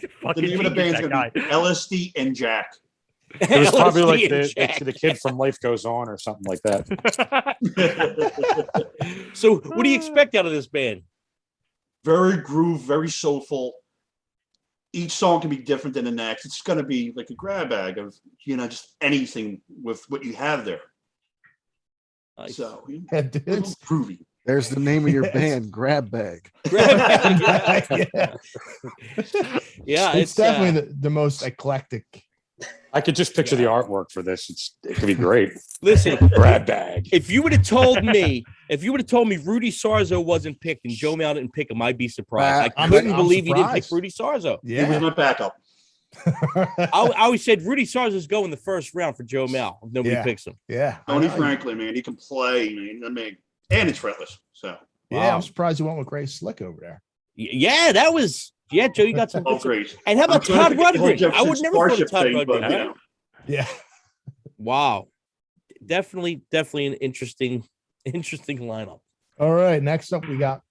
The fucking name of the genius, band's that gonna guy. be LSD and Jack. It was probably like LSD and Jack. the kid from Life Goes On or something like that. So what do you expect out of this band? Very groove, very soulful. Each song can be different than the next. It's going to be like a grab bag of, just anything with what you have there. Nice. So, Yeah, dude, it's groovy. There's the name of your Yes. band, Grab Bag. yeah. Yeah, It's definitely the most eclectic. I could just picture the artwork for this. It could be great. Listen, Grab bag. if you would have told me Rudy Sarzo wasn't picked and Joe Mal didn't pick him, I'd be surprised. I I'm couldn't believe he didn't pick surprised. Rudy Sarzo. He was my backup. I always said Rudy Sarzo's going the first round for Joe Mal if nobody Yeah. picks him. Yeah. I Tony know. Franklin, man, he can play, man. And it's fretless. So, Yeah, Wow. I'm surprised you went with Grace Slick over there. Yeah, that was Joe. You got some. oh, great. And how about Todd I'm trying to Rundgren? think of I would Jefferson never go to Starship Todd thing, but, Rundgren. Yeah. Wow, definitely an interesting lineup. All right. Next up, we got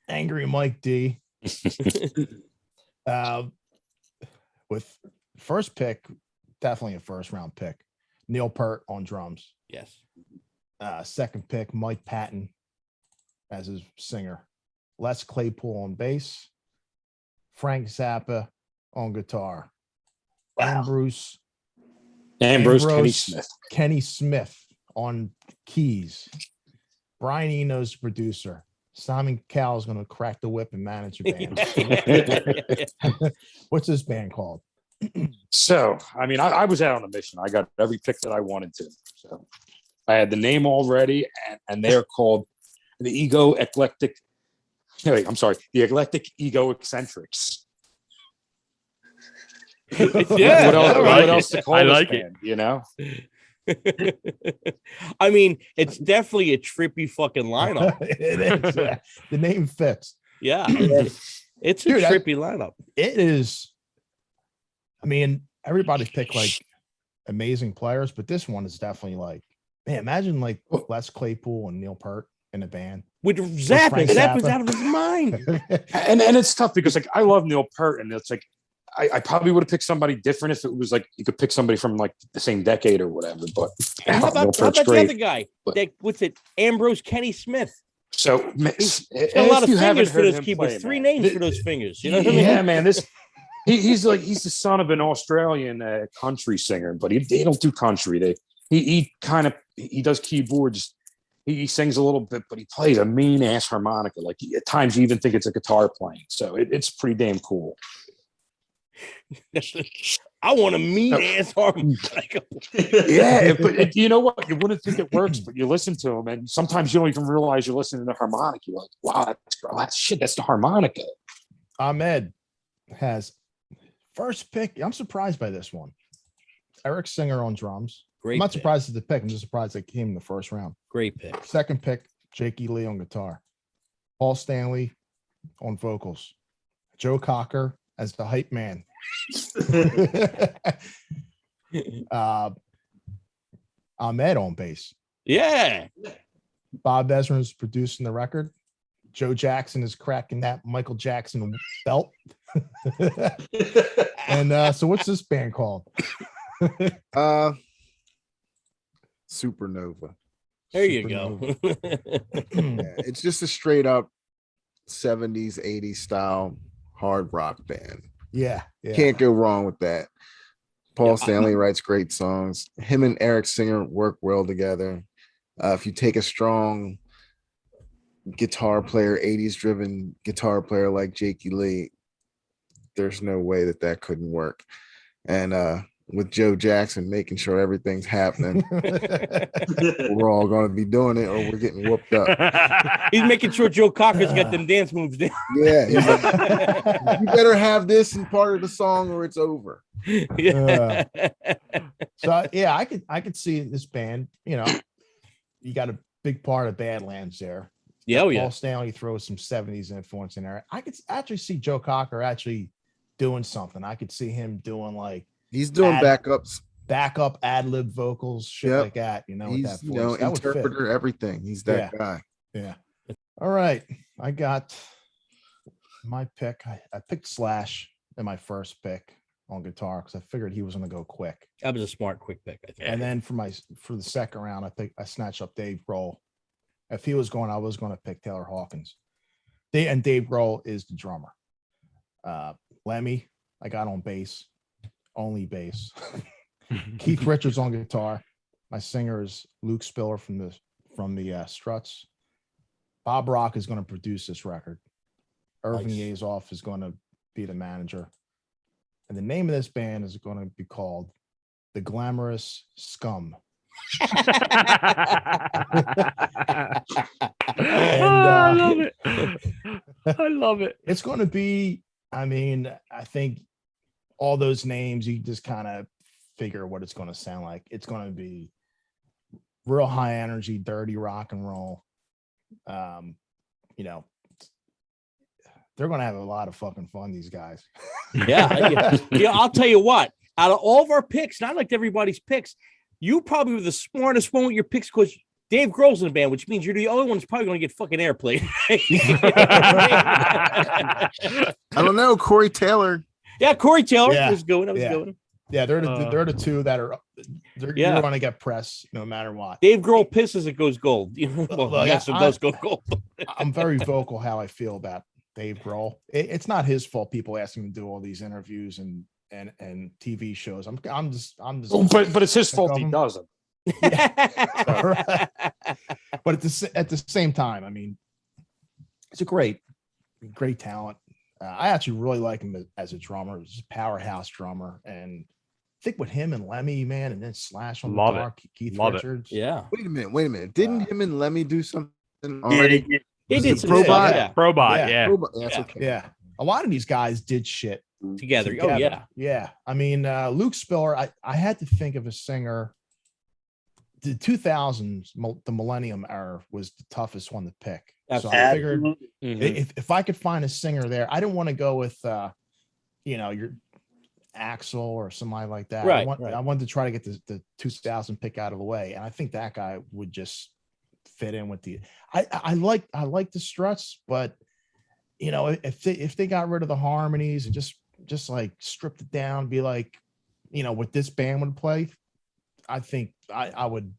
Angry Mike D. With first pick, definitely a first round pick. Neil Peart on drums. Yes. Second pick, Mike Patton as his singer. Les Claypool on bass. Frank Zappa on guitar. Ambrose Kenny Smith on keys. Brian Eno's producer. Simon Cowell is going to crack the whip and manage the band. What's this band called? So, I was out on a mission. I got every pick that I wanted to. So, I had the name already, and they're called the Eclectic Ego Eccentrics. Yeah, what else to call I this like band, I mean, it's definitely a trippy fucking lineup. It is. The name fits. Yeah, it's a Dude, trippy lineup. It is. I mean, everybody picked like amazing players, but this one is definitely like, man, imagine like Les Claypool and Neil Peart in a band. With Frank Zappa's Zappa. out of his mind. and it's tough because I love Neil Peart, and it's like I probably would have picked somebody different if it was like you could pick somebody from like the same decade or whatever. But And how about the other guy? What's it? Ambrose Kenny Smith. So He's got a lot of fingers for those keyboards. Three names for those fingers. You know what I mean? Yeah, man. He's the son of an Australian country singer, but he don't do country. He does keyboards. He sings a little bit, but he plays a mean ass harmonica. Like at times you even think it's a guitar playing. So it's pretty damn cool. I want a mean ass harmonica. Yeah, but you know what? You wouldn't think it works, but you listen to him, and sometimes you don't even realize you're listening to the harmonica. You're like, wow, that's the harmonica. Ahmed has first pick. I'm surprised by this one. Eric Singer on drums. Great I'm not pick. surprised at the pick. I'm just surprised they came in the first round. Great pick. Second pick, Jakey Lee on guitar. Paul Stanley on vocals. Joe Cocker as the hype man. Ahmed on bass. Yeah. Bob Ezra's producing the record. Joe Jackson is cracking that Michael Jackson belt. And so what's this band called? Supernova. There you go. Yeah, it's just a straight up 70s, 80s style hard rock band. Yeah. Can't go wrong with that. Paul Stanley writes great songs. Him and Eric Singer work well together. If you take a strong guitar player, 80s driven guitar player like Jakey Lee, there's no way that couldn't work. And with Joe Jackson making sure everything's happening, we're all going to be doing it or we're getting whooped up. He's making sure Joe Cocker's got them dance moves down. Yeah, he's like, you better have this in part of the song or it's over. Yeah. So yeah, I could see this band. You know, you got a big part of Badlands there. Yeah, oh, yeah. Paul Stanley throws some 70s influence in there. I could actually see Joe Cocker actually doing something. I could see him doing like He's doing backups. backup ad lib vocals, shit Yep. like that. You know, with that He's voice, that would fit. interpreter, everything. He's that guy. Yeah. All right. I got my pick. I picked Slash in my first pick on guitar because I figured he was going to go quick. That was a smart, quick pick, I think. And then for the second round, I snatched up Dave Grohl. If he was going, I was going to pick Taylor Hawkins. And Dave Grohl is the drummer. Lemmy, I got on bass, only bass. Keith Richards on guitar. My singer is Luke Spiller from the Struts. Bob Rock is going to produce this record. Irving Yazoff is going to be the manager. And the name of this band is going to be called The Glamorous Scum. I love it. I love it. It's going to be, I mean, I think all those names, you just kind of figure what it's going to sound like. It's going to be real high energy, dirty rock and roll. You know, they're going to have a lot of fucking fun, these guys. Yeah. I'll tell you what, out of all of our picks, not like everybody's picks, you probably were the smartest one with your picks because Dave Grohl's in the band, which means you're the only one that's probably going to get fucking airplayed. I don't know. Corey Taylor. Yeah, Corey Taylor was going. I was going. Yeah, they're the two that are you're going to get press no matter what. Dave Grohl pisses, it goes gold. Well, yes, it does go gold. I'm very vocal how I feel about Dave Grohl. It's not his fault. People asking him to do all these interviews and TV shows. I'm just. But it's his fault he doesn't. Yeah. But at the same time, I mean, it's a great talent. I actually really like him as a drummer. He's a powerhouse drummer, and I think with him and Lemmy, man, and then Slash on the guitar, Keith Richards. Yeah. Wait a minute. Didn't him and Lemmy do something already? He did some Probot. shit, Probot, yeah. That's okay. Yeah. A lot of these guys did shit together. Oh yeah. Yeah. I mean, Luke Spiller, I had to think of a singer. The 2000s, the millennium era was the toughest one to pick. So I figured if I could find a singer there, I didn't want to go with, your Axel or somebody like that. Right, I wanted to try to get the 2000 pick out of the way. And I think that guy would just fit in with I like the Struts, but if they got rid of the harmonies and just like stripped it down, be like, what this band would play, I think I would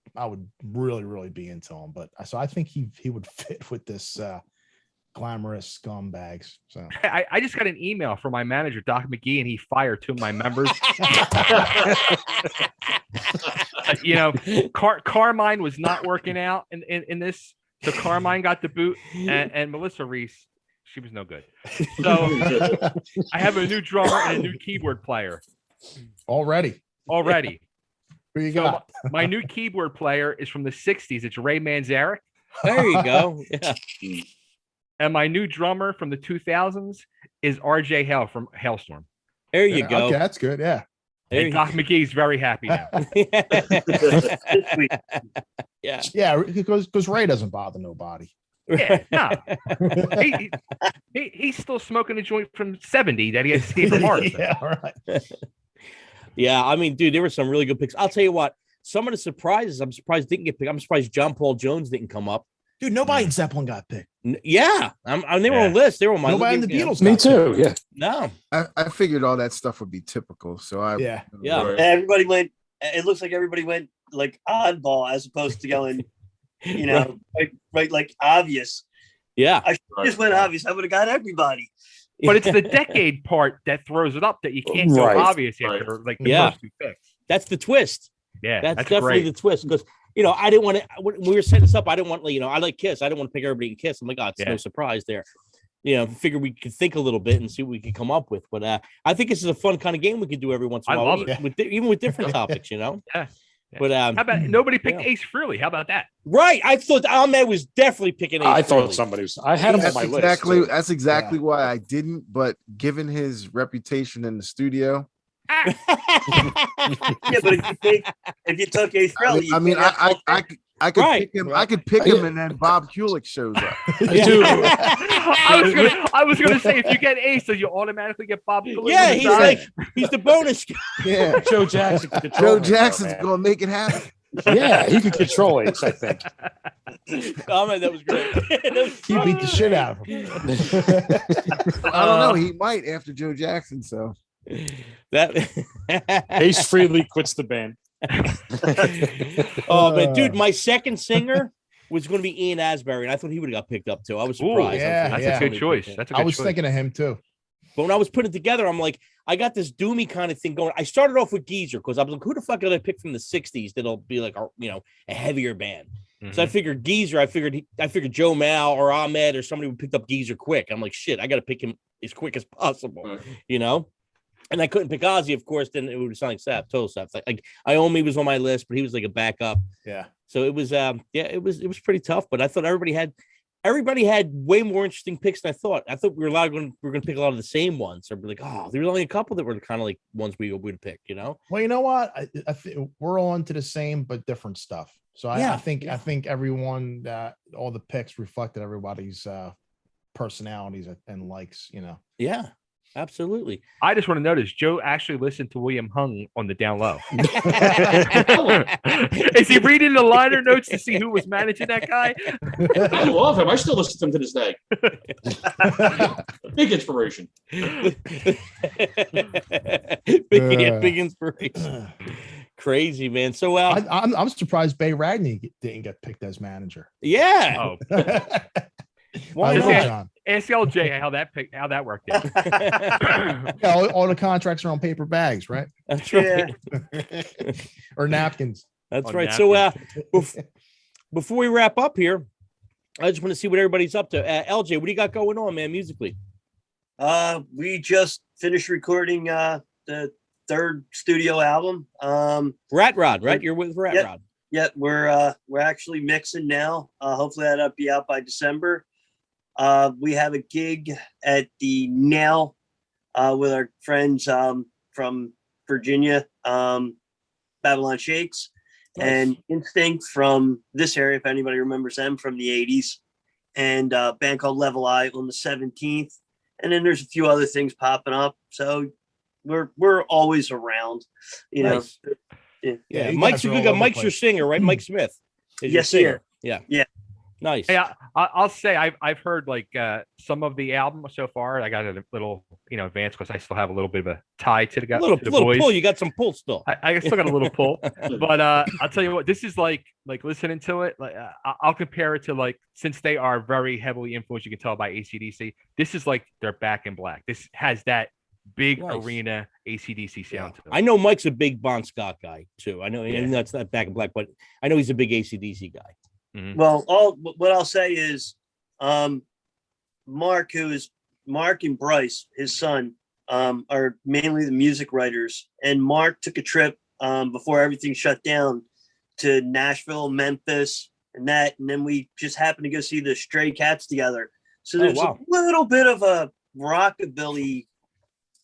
really, really be into him. But so I think he would fit with this glamorous scumbags. So I just got an email from my manager, Doc McGee, and he fired 2 of my members. Carmine was not working out in this, so Carmine got the boot, and Melissa Reese, she was no good. So I have a new drummer and a new keyboard player already. Who you got? My new keyboard player is from the 60s. It's Ray Manzarek. There you go. Yeah. And my new drummer from the 2000s is RJ Hale from Hailstorm. There you go. Okay, that's good. Yeah. And Doc McGee's very happy now. Yeah, because Ray doesn't bother nobody. Yeah, no. He's still smoking a joint from 70 that he had to see from Morrison. Yeah, right. Yeah, I mean, dude, there were some really good picks. I'll tell you what, some of the surprises, I'm surprised didn't get picked. I'm surprised John Paul Jones didn't come up. Dude, nobody in Zeppelin got picked. Yeah, they were on lists. They were on my list. Nobody in the Beatles. Me too. Yeah. No, I figured all that stuff would be typical. So yeah. Everybody went. It looks like everybody went like oddball as opposed to going, right, like obvious. Yeah, I just went obvious. I would have got everybody. But it's the decade part that throws it up that you can't go obvious after like the first 2 picks. That's the twist. Yeah, that's definitely the twist because I didn't want to when we were setting this up. I didn't want I like Kiss. I didn't want to pick everybody in Kiss. I'm like, oh, it's no surprise there. Figure we could think a little bit and see what we could come up with. But I think this is a fun kind of game we could do every once in a while. I love it. Even with different topics, Yeah. But how about nobody picked Ace Frehley? How about that? Right. I thought Ahmed was definitely picking Ace. I thought somebody was. I had him on my list. That's exactly why I didn't. But given his reputation in the studio, yeah. But if you took Ace Frehley, I could Right. pick him. I could pick him, and then Bob Kulick shows up. Dude, I was gonna say if you get ace, so you automatically get Bob. Kulick Yeah, on the he's side. like he's the bonus guy. Yeah, Joe Jackson. Could Joe control him, though, Jackson's man. gonna make it happen. Yeah, he could control Ace, I think. Oh man, that was great. That was He beat the shit out of him. I don't know. He might after Joe Jackson. So that. Ace Frehley quits the band. Oh man, dude, my second singer was going to be Ian Asbury, and I thought he would have got picked up too. I was Ooh, surprised. yeah, That's yeah. a good choice. That's a good I was choice. thinking of him too. But when I was putting it together, I'm like, I got this doomy kind of thing going. I started off with Geezer because I was like, who the fuck did I pick from the '60s that'll be like, a heavier band? So I figured Geezer. I figured Joe Mal or Ahmed or somebody would pick up Geezer quick. I'm like, shit, I got to pick him as quick as possible, And I couldn't pick Ozzy, of course. Then it would sound like Sap, total Sap. Like Iommi was on my list, but he was like a backup. Yeah. So it was, it was pretty tough. But I thought everybody had way more interesting picks than I thought. I thought we were going to pick a lot of the same ones. Or be like, oh, there were only a couple that were kind of like ones we would pick, Well, you know what? I we're all into the same but different stuff. So I think everyone all the picks reflected everybody's personalities and likes. Yeah, absolutely. I just want to notice Joe actually listened to William Hung on the down low. Is he reading the liner notes to see who was managing that guy? I love him. I still listen to him to this day. Big inspiration. Big inspiration. Crazy, man. So I'm surprised Bay Ragney didn't get picked as manager. Yeah. Oh, Why Just not, ask- John? ask LJ how that worked out. Yeah, all the contracts are on paper bags, right? That's right. Or napkins. That's On right. napkins. So before we wrap up here, I just want to see what everybody's up to. LJ, what do you got going on, man, musically? We just finished recording the third studio album. Rat Rod, right? You're with Rat Rod. Yeah, we're actually mixing now. Hopefully that'll be out by December. We have a gig at the Now with our friends from Virginia, Babylon Shakes, and Instinct from this area, if anybody remembers them from the 80s, and a band called Level Eye on the 17th. And then there's a few other things popping up. So we're always around, Nice. Yeah. Yeah, you Mike's guys a are good all guy. over the Mike's your place. singer, right? Mike Smith is your Yes, singer. sir. Yeah. Nice. Hey, I'll say I've heard like some of the album so far. I got a little advance because I still have a little bit of a tie to the A little boys. pull. You got some pull still. I still got a little pull, but I'll tell you what, this is like listening to it. Like I'll compare it to like, since they are very heavily influenced, you can tell by AC/DC. This is like they're Back in Black. This has that big Nice. arena AC/DC sound to it. I know Mike's a big Bon Scott guy too. I know, Yeah. and that's not Back in Black, but I know he's a big AC/DC guy. Mhm. Well, what I'll say is, Mark and Bryce, his son, are mainly the music writers. And Mark took a trip before everything shut down to Nashville, Memphis, and then we just happened to go see the Stray Cats together. So there's wow. a little bit of a rockabilly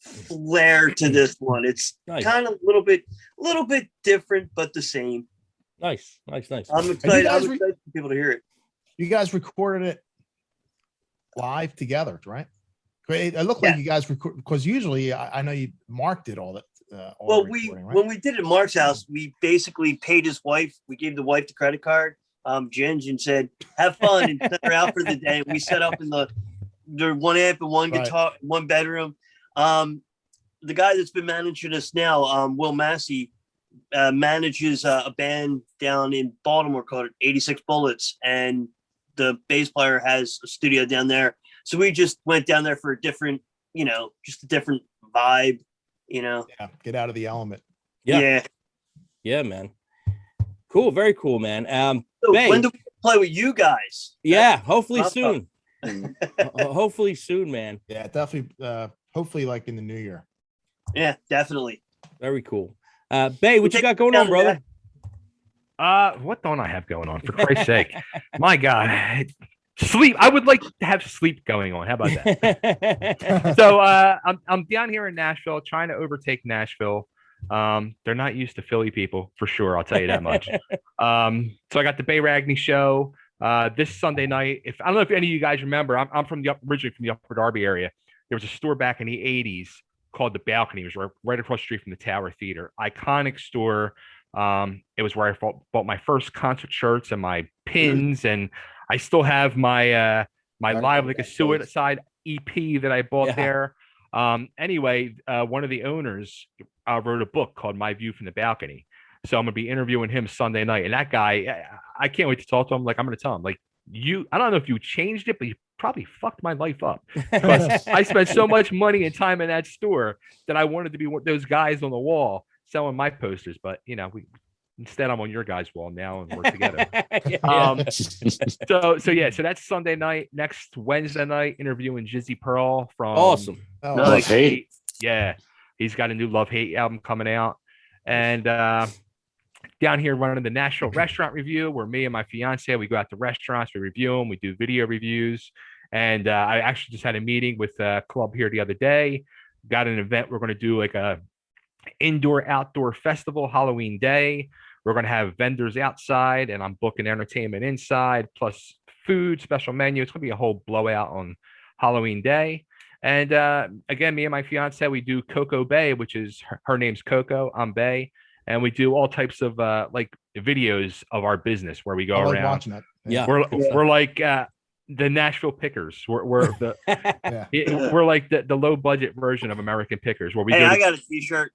flair to this one. It's Nice. kind of a little bit different, but the same. Nice. I'm you excited. guys I'm excited for people to hear it. You guys recorded it live together, right? Great. It looked like you guys record, because usually I know Mark did all that. Well, the recording, right? when we did it at Mark's house, we basically paid his wife. We gave the wife the credit card, Ginge, and said, "Have fun," and sent her out for the day. We set up in the one amp and one Right. guitar, one bedroom. The guy that's been managing us now, Will Massey, manages a band down in Baltimore called 86 Bullets, and the bass player has a studio down there. So we just went down there for a different, just a different vibe, Yeah, get out of the element. Yeah. Yeah, man. Cool. Very cool, man. So Bay. when do we play with you guys? Yeah. Hopefully That's soon. Hopefully soon, man. Yeah, definitely. Hopefully, like in the new year. Yeah, definitely. Very cool. Bay, what you got going on, brother? What don't I have going on? For Christ's sake, my God, sleep. I would like to have sleep going on. How about that? So I'm down here in Nashville, trying to overtake Nashville. They're not used to Philly people for sure. I'll tell you that much. So I got the Bay Ragney show this Sunday night. If I don't know if any of you guys remember, I'm originally from the Upper Darby area. There was a store back in the '80s called the Balcony. It was right across the street from the Tower Theater. Iconic store. It was where I bought my first concert shirts and my pins, and I still have my my Live Like a Suicide EP that I bought there. Anyway, one of the owners wrote a book called My View from the Balcony. So I'm gonna be interviewing him Sunday night, and that guy, I can't wait to talk to him. Like, I'm gonna tell him, like, I don't know if you changed it, but you probably fucked my life up because I spent so much money and time in that store that I wanted to be one of those guys on the wall selling my posters. But instead I'm on your guys' wall now and we're together. So that's Sunday night. Next Wednesday night, interviewing Jizzy Pearl from Love Hate. Yeah, he's got a new Love Hate album coming out, and down here running the National Restaurant Review, where me and my fiance, we go out to restaurants, we review them, we do video reviews. And I actually just had a meeting with a club here the other day. Got an event. We're going to do like a indoor outdoor festival Halloween day. We're going to have vendors outside, and I'm booking entertainment inside, plus food, special menu. It's going to be a whole blowout on Halloween day. And again, me and my fiance, we do Coco Bay, which is her name's Coco. I'm Bay. And we do all types of like videos of our business where we go around. Watching it. Yeah. We're like the Nashville Pickers. We're the we're like the low budget version of American Pickers. Where we I got a T-shirt.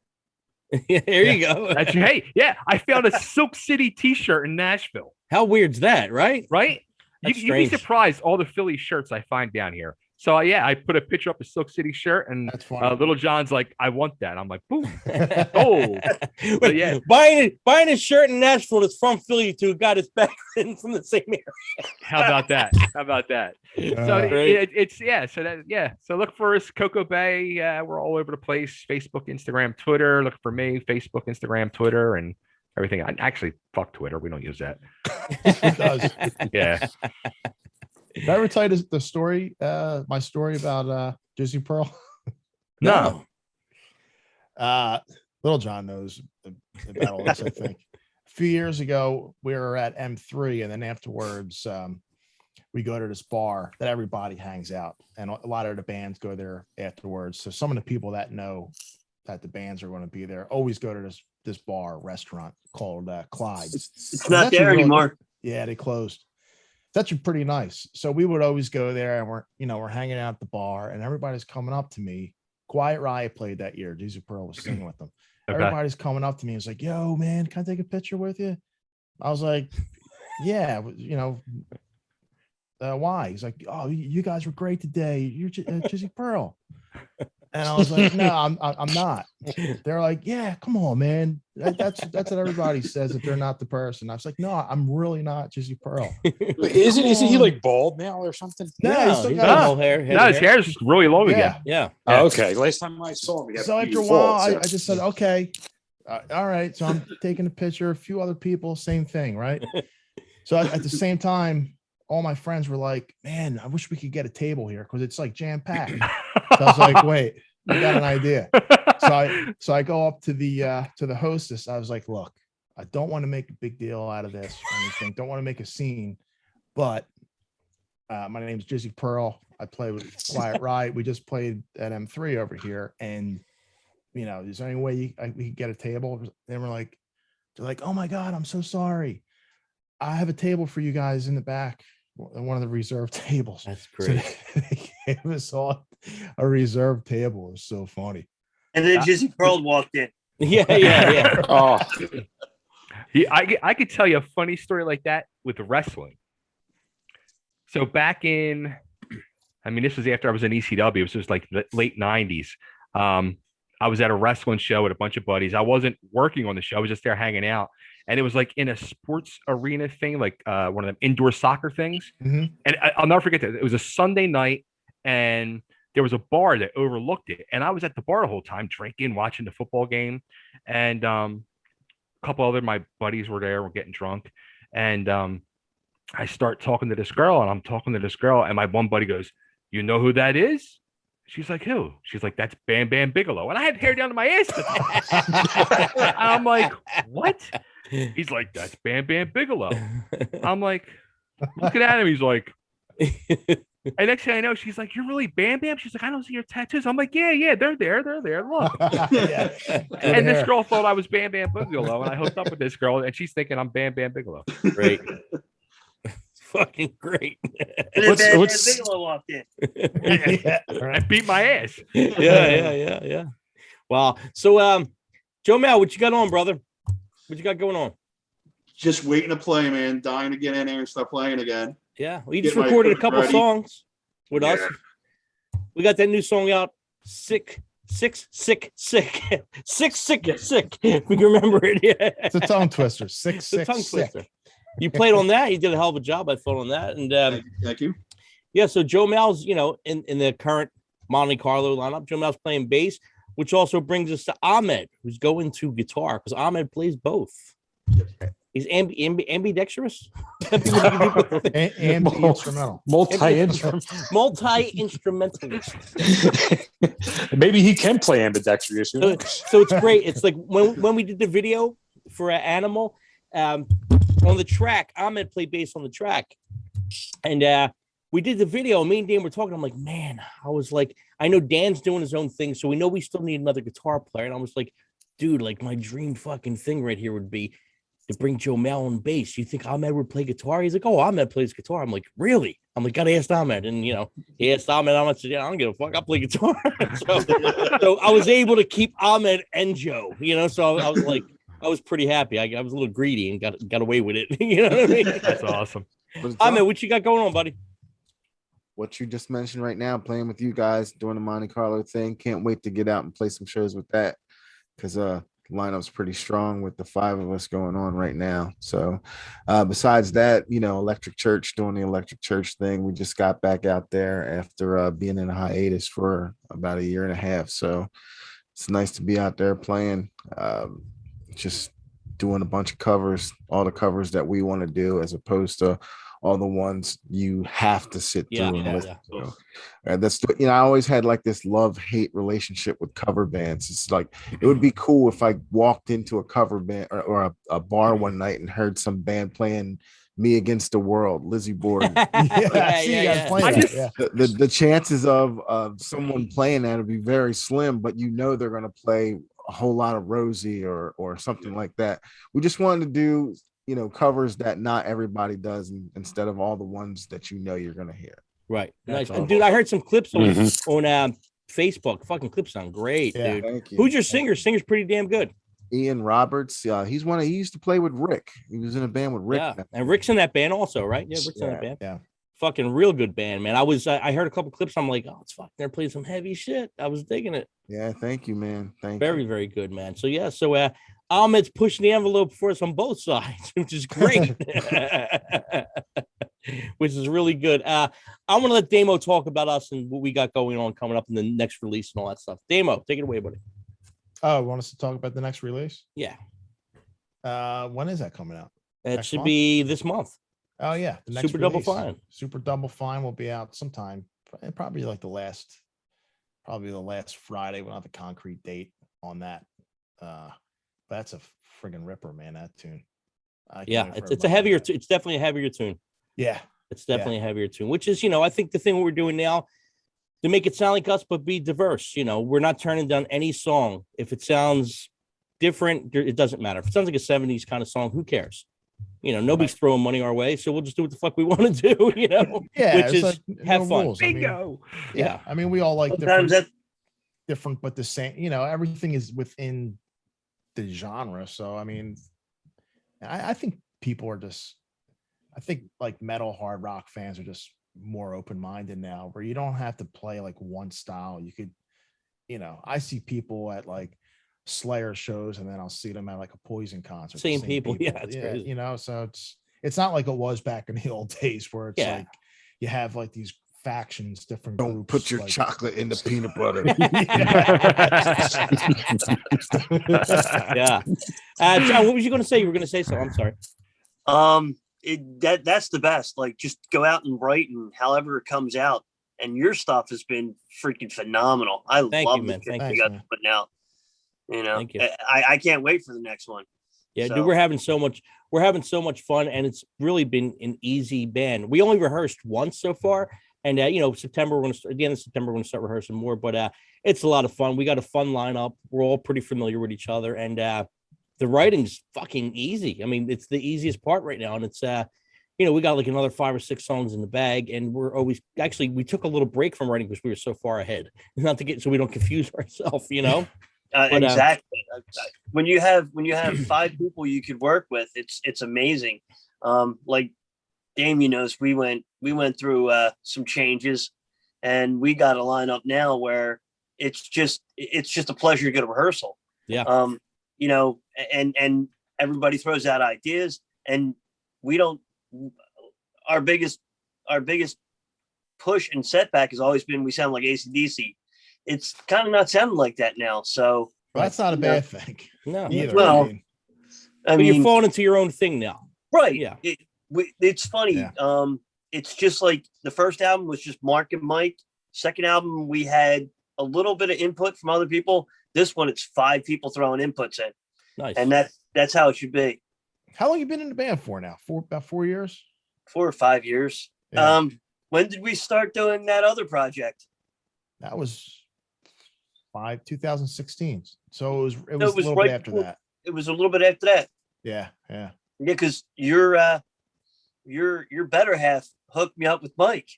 There you go. Hey, yeah, I found a Silk City T-shirt in Nashville. How weird's that, right? Right? You'd be surprised all the Philly shirts I find down here. So I put a picture up of Silk City shirt, and Little John's like, I want that. I'm like, boom. Oh, but yeah, buying a shirt in Nashville that's from Philly to got his back in from the same area. How about that? So look for us, Coco Bay. We're all over the place. Facebook, Instagram, Twitter. Look for me, Facebook, Instagram, Twitter, and everything. I actually fuck Twitter. We don't use that. It does. Yeah. Did I ever tell you the story, my story about Jizzy Pearl? No. Little John knows about all this, I think. A few years ago, we were at M3, and then afterwards, we go to this bar that everybody hangs out, and a lot of the bands go there afterwards. So some of the people that know that the bands are going to be there always go to this restaurant called Clyde's. It's not there anymore. Yeah, they closed. That's pretty nice. So we would always go there, and we're hanging out at the bar, and everybody's coming up to me. Quiet Riot played that year. Jizzy Pearl was singing with them. Okay. Everybody's coming up to me. It's like, yo, man, can I take a picture with you? I was like, yeah, why? He's like, oh, you guys were great today. You're Jizzy Pearl. And I was like, no, I'm not. They're like, yeah, come on, man. That's what everybody says if they're not the person. I was like, no, I'm really not Jizzy Pearl. Isn't he like bald now or something? No, he's still got whole hair. No, his hair is just really long again. Yeah. Oh, okay. Last time I saw him, so after a while, I just said, okay, all right. So I'm taking a picture. A few other people, same thing, right? So at the same time, all my friends were like, man, I wish we could get a table here because it's like jam packed. So I was like, wait, I got an idea. So I go up to the hostess. I was like, look, I don't want to make a big deal out of this or anything. Don't want to make a scene, but my name's Jizzy Pearl. I play with Quiet Riot. We just played at M3 over here, and is there any way we could get a table? They were like, they're like, oh my God, I'm so sorry. I have a table for you guys in the back, one of the reserved tables. That's great. So they gave us all a reserved table. It was so funny. And then Jizzy Pearl walked in. Yeah. Oh, I could tell you a funny story like that with wrestling. So back in, this was after I was in ECW. It was just like the late 90s. I was at a wrestling show with a bunch of buddies. I wasn't working on the show. I was just there hanging out. And it was like in a sports arena thing, like one of them indoor soccer things. Mm-hmm. And I'll never forget that. It was a Sunday night, and there was a bar that overlooked it. And I was at the bar the whole time, drinking, watching the football game. And a couple other my buddies were there. We're getting drunk. And I start talking to this girl, and I'm talking to this girl. And my one buddy goes, you know who that is? She's like, who? She's like, that's Bam Bam Bigelow. And I had hair down to my ass. And I'm like, what? He's like, that's Bam Bam Bigelow. I'm like, looking at him. He's like, and next thing I know, she's like, you're really Bam Bam? She's like, I don't see your tattoos. I'm like, yeah, they're there. Look. Yeah. And this girl thought I was Bam Bam Bigelow. And I hooked up with this girl, and she's thinking I'm Bam Bam Bigelow. Great. Fucking great. And then What's- Bam what's- Bam Bigelow walked in. Yeah, I right. beat my ass. Yeah. Wow. So, Joe Mal, what you got on, brother? What you got going on? Just waiting to play, man. Dying to get in there and start playing again. Yeah, well, you just Get my recorded a equipment couple ready. songs with us. Yeah. We got that new song out. Sick. If we can remember it. Yeah. It's a tongue twister. Six, It's a six, tongue sick. twister. You played on that. You did a hell of a job, I thought, on that. And Thank you. yeah, so Joe Mal's, in the current Monte Carlo lineup, Joe Mal's playing bass, which also brings us to Ahmed, who's going to guitar because Ahmed plays both. He's ambidextrous. And the instrumental. Multi-instrumentalist. Maybe he can play ambidextrous. Who knows? So it's great. It's like when we did the video for Animal, on the track, Ahmed played bass on the track, and we did the video. Me and Dan were talking. I'm like, man, I was like, I know Dan's doing his own thing, so we know we still need another guitar player. And I was like, dude, like my dream fucking thing right here would be to bring Joe Mal on bass. You think Ahmed would play guitar? He's like, oh, Ahmed plays guitar. I'm like, really? I'm like, gotta ask Ahmed. And he asked Ahmed. Ahmed said, yeah, I don't give a fuck. I play guitar. so I was able to keep Ahmed and Joe. So I was like, I was pretty happy. I was a little greedy and got away with it. You know what I mean? That's awesome. Ahmed, what you got going on, buddy? What you just mentioned right now, playing with you guys, doing the Monte Carlo thing. Can't wait to get out and play some shows with that because lineup's pretty strong with the 5 of us going on right now. So besides that, Electric Church, doing the Electric Church thing. We just got back out there after being in a hiatus for about 1.5 years. So it's nice to be out there playing, just doing a bunch of covers, all the covers that we want to do, as opposed to all the ones you have to sit through and listen to. And that's I always had like this love-hate relationship with cover bands. It's like it would be cool if I walked into a cover band or a bar one night and heard some band playing Me Against the World, Lizzie Borden. The chances of someone playing that would be very slim, but they're going to play a whole lot of Rosie or something like that. We just wanted to do covers that not everybody does, instead of all the ones that you're gonna hear. Right. That's Nice. And dude, I heard some clips on Facebook. Fucking clips sound great, Yeah. dude. Thank you. Who's your singer? Singer's pretty damn good. Ian Roberts. He used to play with Rick. He was in a band with Rick. Yeah. And Rick's in that band also, right? Yeah, Rick's in that band. Yeah. Fucking real good band, man. I heard a couple clips. I'm like, oh, it's fucking, they're playing some heavy shit. I was digging it. Yeah, thank you, man. Thank Very, you. very good, man. So yeah, Ahmed's pushing the envelope for us on both sides, which is great. Which is really good. I want to let Damo talk about us and what we got going on coming up in the next release and all that stuff. Damo, take it away, buddy. Oh, want us to talk about the next release? Yeah. When is that coming out? It Next should month? be this month. Oh yeah, the next Super Double release. Fine. Super Double Fine will be out sometime. Probably like the last Friday. We'll have a concrete date on that. That's a friggin' ripper, man. That tune. Yeah, it's a heavier. It's definitely a heavier tune. Yeah, it's definitely a heavier tune. Which is, I think the thing we're doing now to make it sound like us, but be diverse. We're not turning down any song if it sounds different. It doesn't matter if it sounds like a '70s kind of song. Who cares? Nobody's throwing money our way, so we'll just do what the fuck we want to do. Yeah, which is like, have fun. rules. Bingo. Yeah, I mean, we all like Sometimes different, but the same. Everything is within the genre. So I mean, I think people are just. I think like metal, hard rock fans are just more open-minded now, where you don't have to play like one style. You could, I see people at like Slayer shows, and then I'll see them at like a Poison concert. Same people. Yeah, it's crazy. So it's not like it was back in the old days where it's like you have like these factions, different Don't groups, put your like, chocolate in the peanut butter. Yeah. John, what was you going to say? You were going to say something. I'm sorry. that's the best. Like, just go out and write, and however it comes out, and your stuff has been freaking phenomenal. I Thank love you, man. the Thank you you. guys Man. are putting out. You know, Thank you. I can't wait for the next one. Yeah, So- dude, we're having so much fun, and it's really been an easy band. We only rehearsed once so far, and September at the end of September we're gonna start rehearsing more. But it's a lot of fun. We got a fun lineup. We're all pretty familiar with each other, and the writing's fucking easy. I mean, it's the easiest part right now, and it's we got like another 5 or 6 songs in the bag, and we're always we took a little break from writing because we were so far ahead, not to get so we don't confuse ourselves, Exactly. When you have 5 people you could work with, it's amazing. Like Damien knows, we went through some changes, and we got a lineup now where it's just a pleasure to go to rehearsal. Yeah. And everybody throws out ideas, and we don't. Our biggest push and setback has always been we sound like AC/DC. It's kind of not sounding like that now. So That's not a bad thing. No, Either. Well, I but you're mean, falling into your own thing now. right? Yeah. It's funny. Yeah. It's just like the first album was just Mark and Mike. Second album we had a little bit of input from other people. This one it's 5 people throwing inputs in, Nice. and that's how it should be. How long you been in the band for now? About 4 years? 4 or 5 years. Yeah. When did we start doing that other project? That was 2016. So it was it a was little right bit after before- that. It was a little bit after that. Yeah. Yeah, because your better half hooked me up with Mike.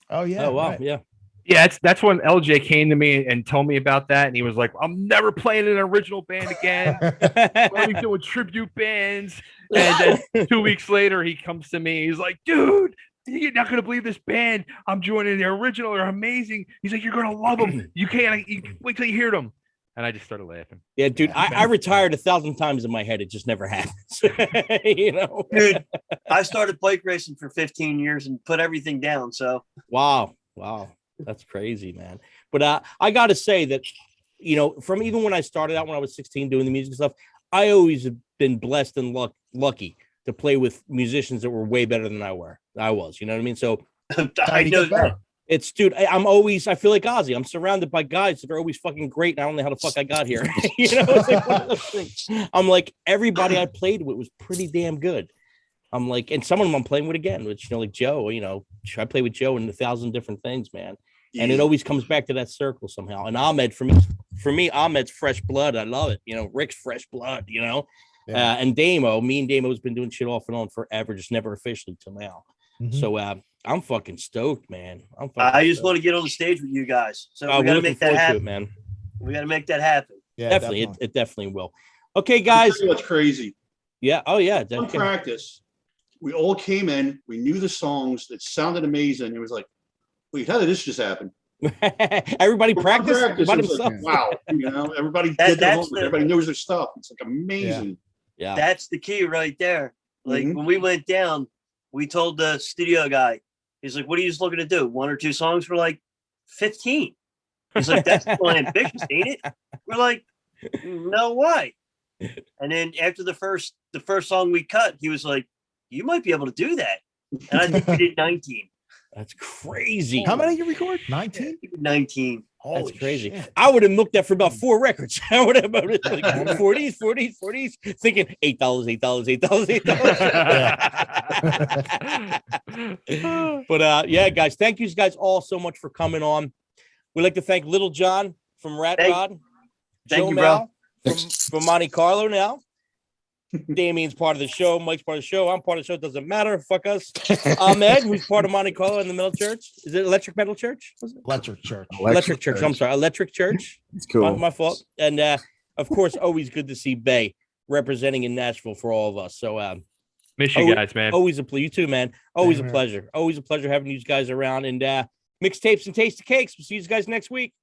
Oh yeah. Oh wow, right. yeah. Yeah, that's when LJ came to me and told me about that, and he was like, "I'm never playing in an original band again. I'm only doing tribute bands." And then 2 weeks later, he comes to me. He's like, "Dude, you're not gonna believe this band. I'm joining the original. They're amazing." He's like, "You're gonna love them. You can't. Wait till you hear them." And I just started laughing. Yeah, dude, I retired 1,000 times in my head. It just never happens. Dude, I started bike racing for 15 years and put everything down. So Wow. That's crazy, man. But I got to say that, from even when I started out when I was 16 doing the music stuff, I always have been blessed and lucky to play with musicians that were way better than I was. You know what I mean? So I know that. it's, dude, I feel like Ozzy. I'm surrounded by guys that are always fucking great, and I don't know how the fuck I got here. It's like one of those things. I'm like, everybody I played with was pretty damn good. I'm like, and some of them I'm playing with again, which, like Joe, I play with Joe in 1,000 different things, man. And it always comes back to that circle somehow. And Ahmed, for me, Ahmed's fresh blood. I love it. Rick's fresh blood, Yeah. And Damo, me and Damo's been doing shit off and on forever, just never officially till now. Mhm. So I'm fucking stoked, man. I just want to get on the stage with you guys. So we got to make that happen, man. We got to make that happen. Yeah, Definitely. It definitely will. Okay, guys. What's crazy? Yeah. Oh, yeah. On practice, we all came in. We knew the songs. It sounded amazing. It was like, wait, how did this just happen? Everybody practiced by It was like, themselves. wow, everybody did their homework. Everybody knows their stuff. It's like amazing. Yeah. That's the key right there. Like Mhm. when we went down, we told the studio guy, he's like, what are you just looking to do? 1 or 2 songs? We're like, 15. He's like, that's still ambitious, ain't it? We're like, no, why? And then after the first song we cut, he was like, you might be able to do that. And I think we did 19. That's crazy. How many you record? 19? 19. That's crazy. Shit. I would have looked at for about 4 records. I would have like 40s, thinking $8, $8. But yeah, guys, thank you guys all so much for coming on. We'd like to thank Little John from Rat Rod, Thank Joe you, Mal bro. from Monte Carlo now. Damien's part of the show. Mike's part of the show. I'm part of the show. It doesn't matter. Fuck us. Ahmed, who's part of Monte Carlo in the Metal Church. Is it Electric Metal Church? Was it? Electric Church. Electric Church. I'm sorry. Electric Church. It's cool. My fault. And of course, always good to see Bay representing in Nashville for all of us. So Miss you guys, man. always a pleasure. You too, man. Always Same a here. pleasure. Always a pleasure having you guys around. And mixtapes and taste of cakes. We'll see you guys next week.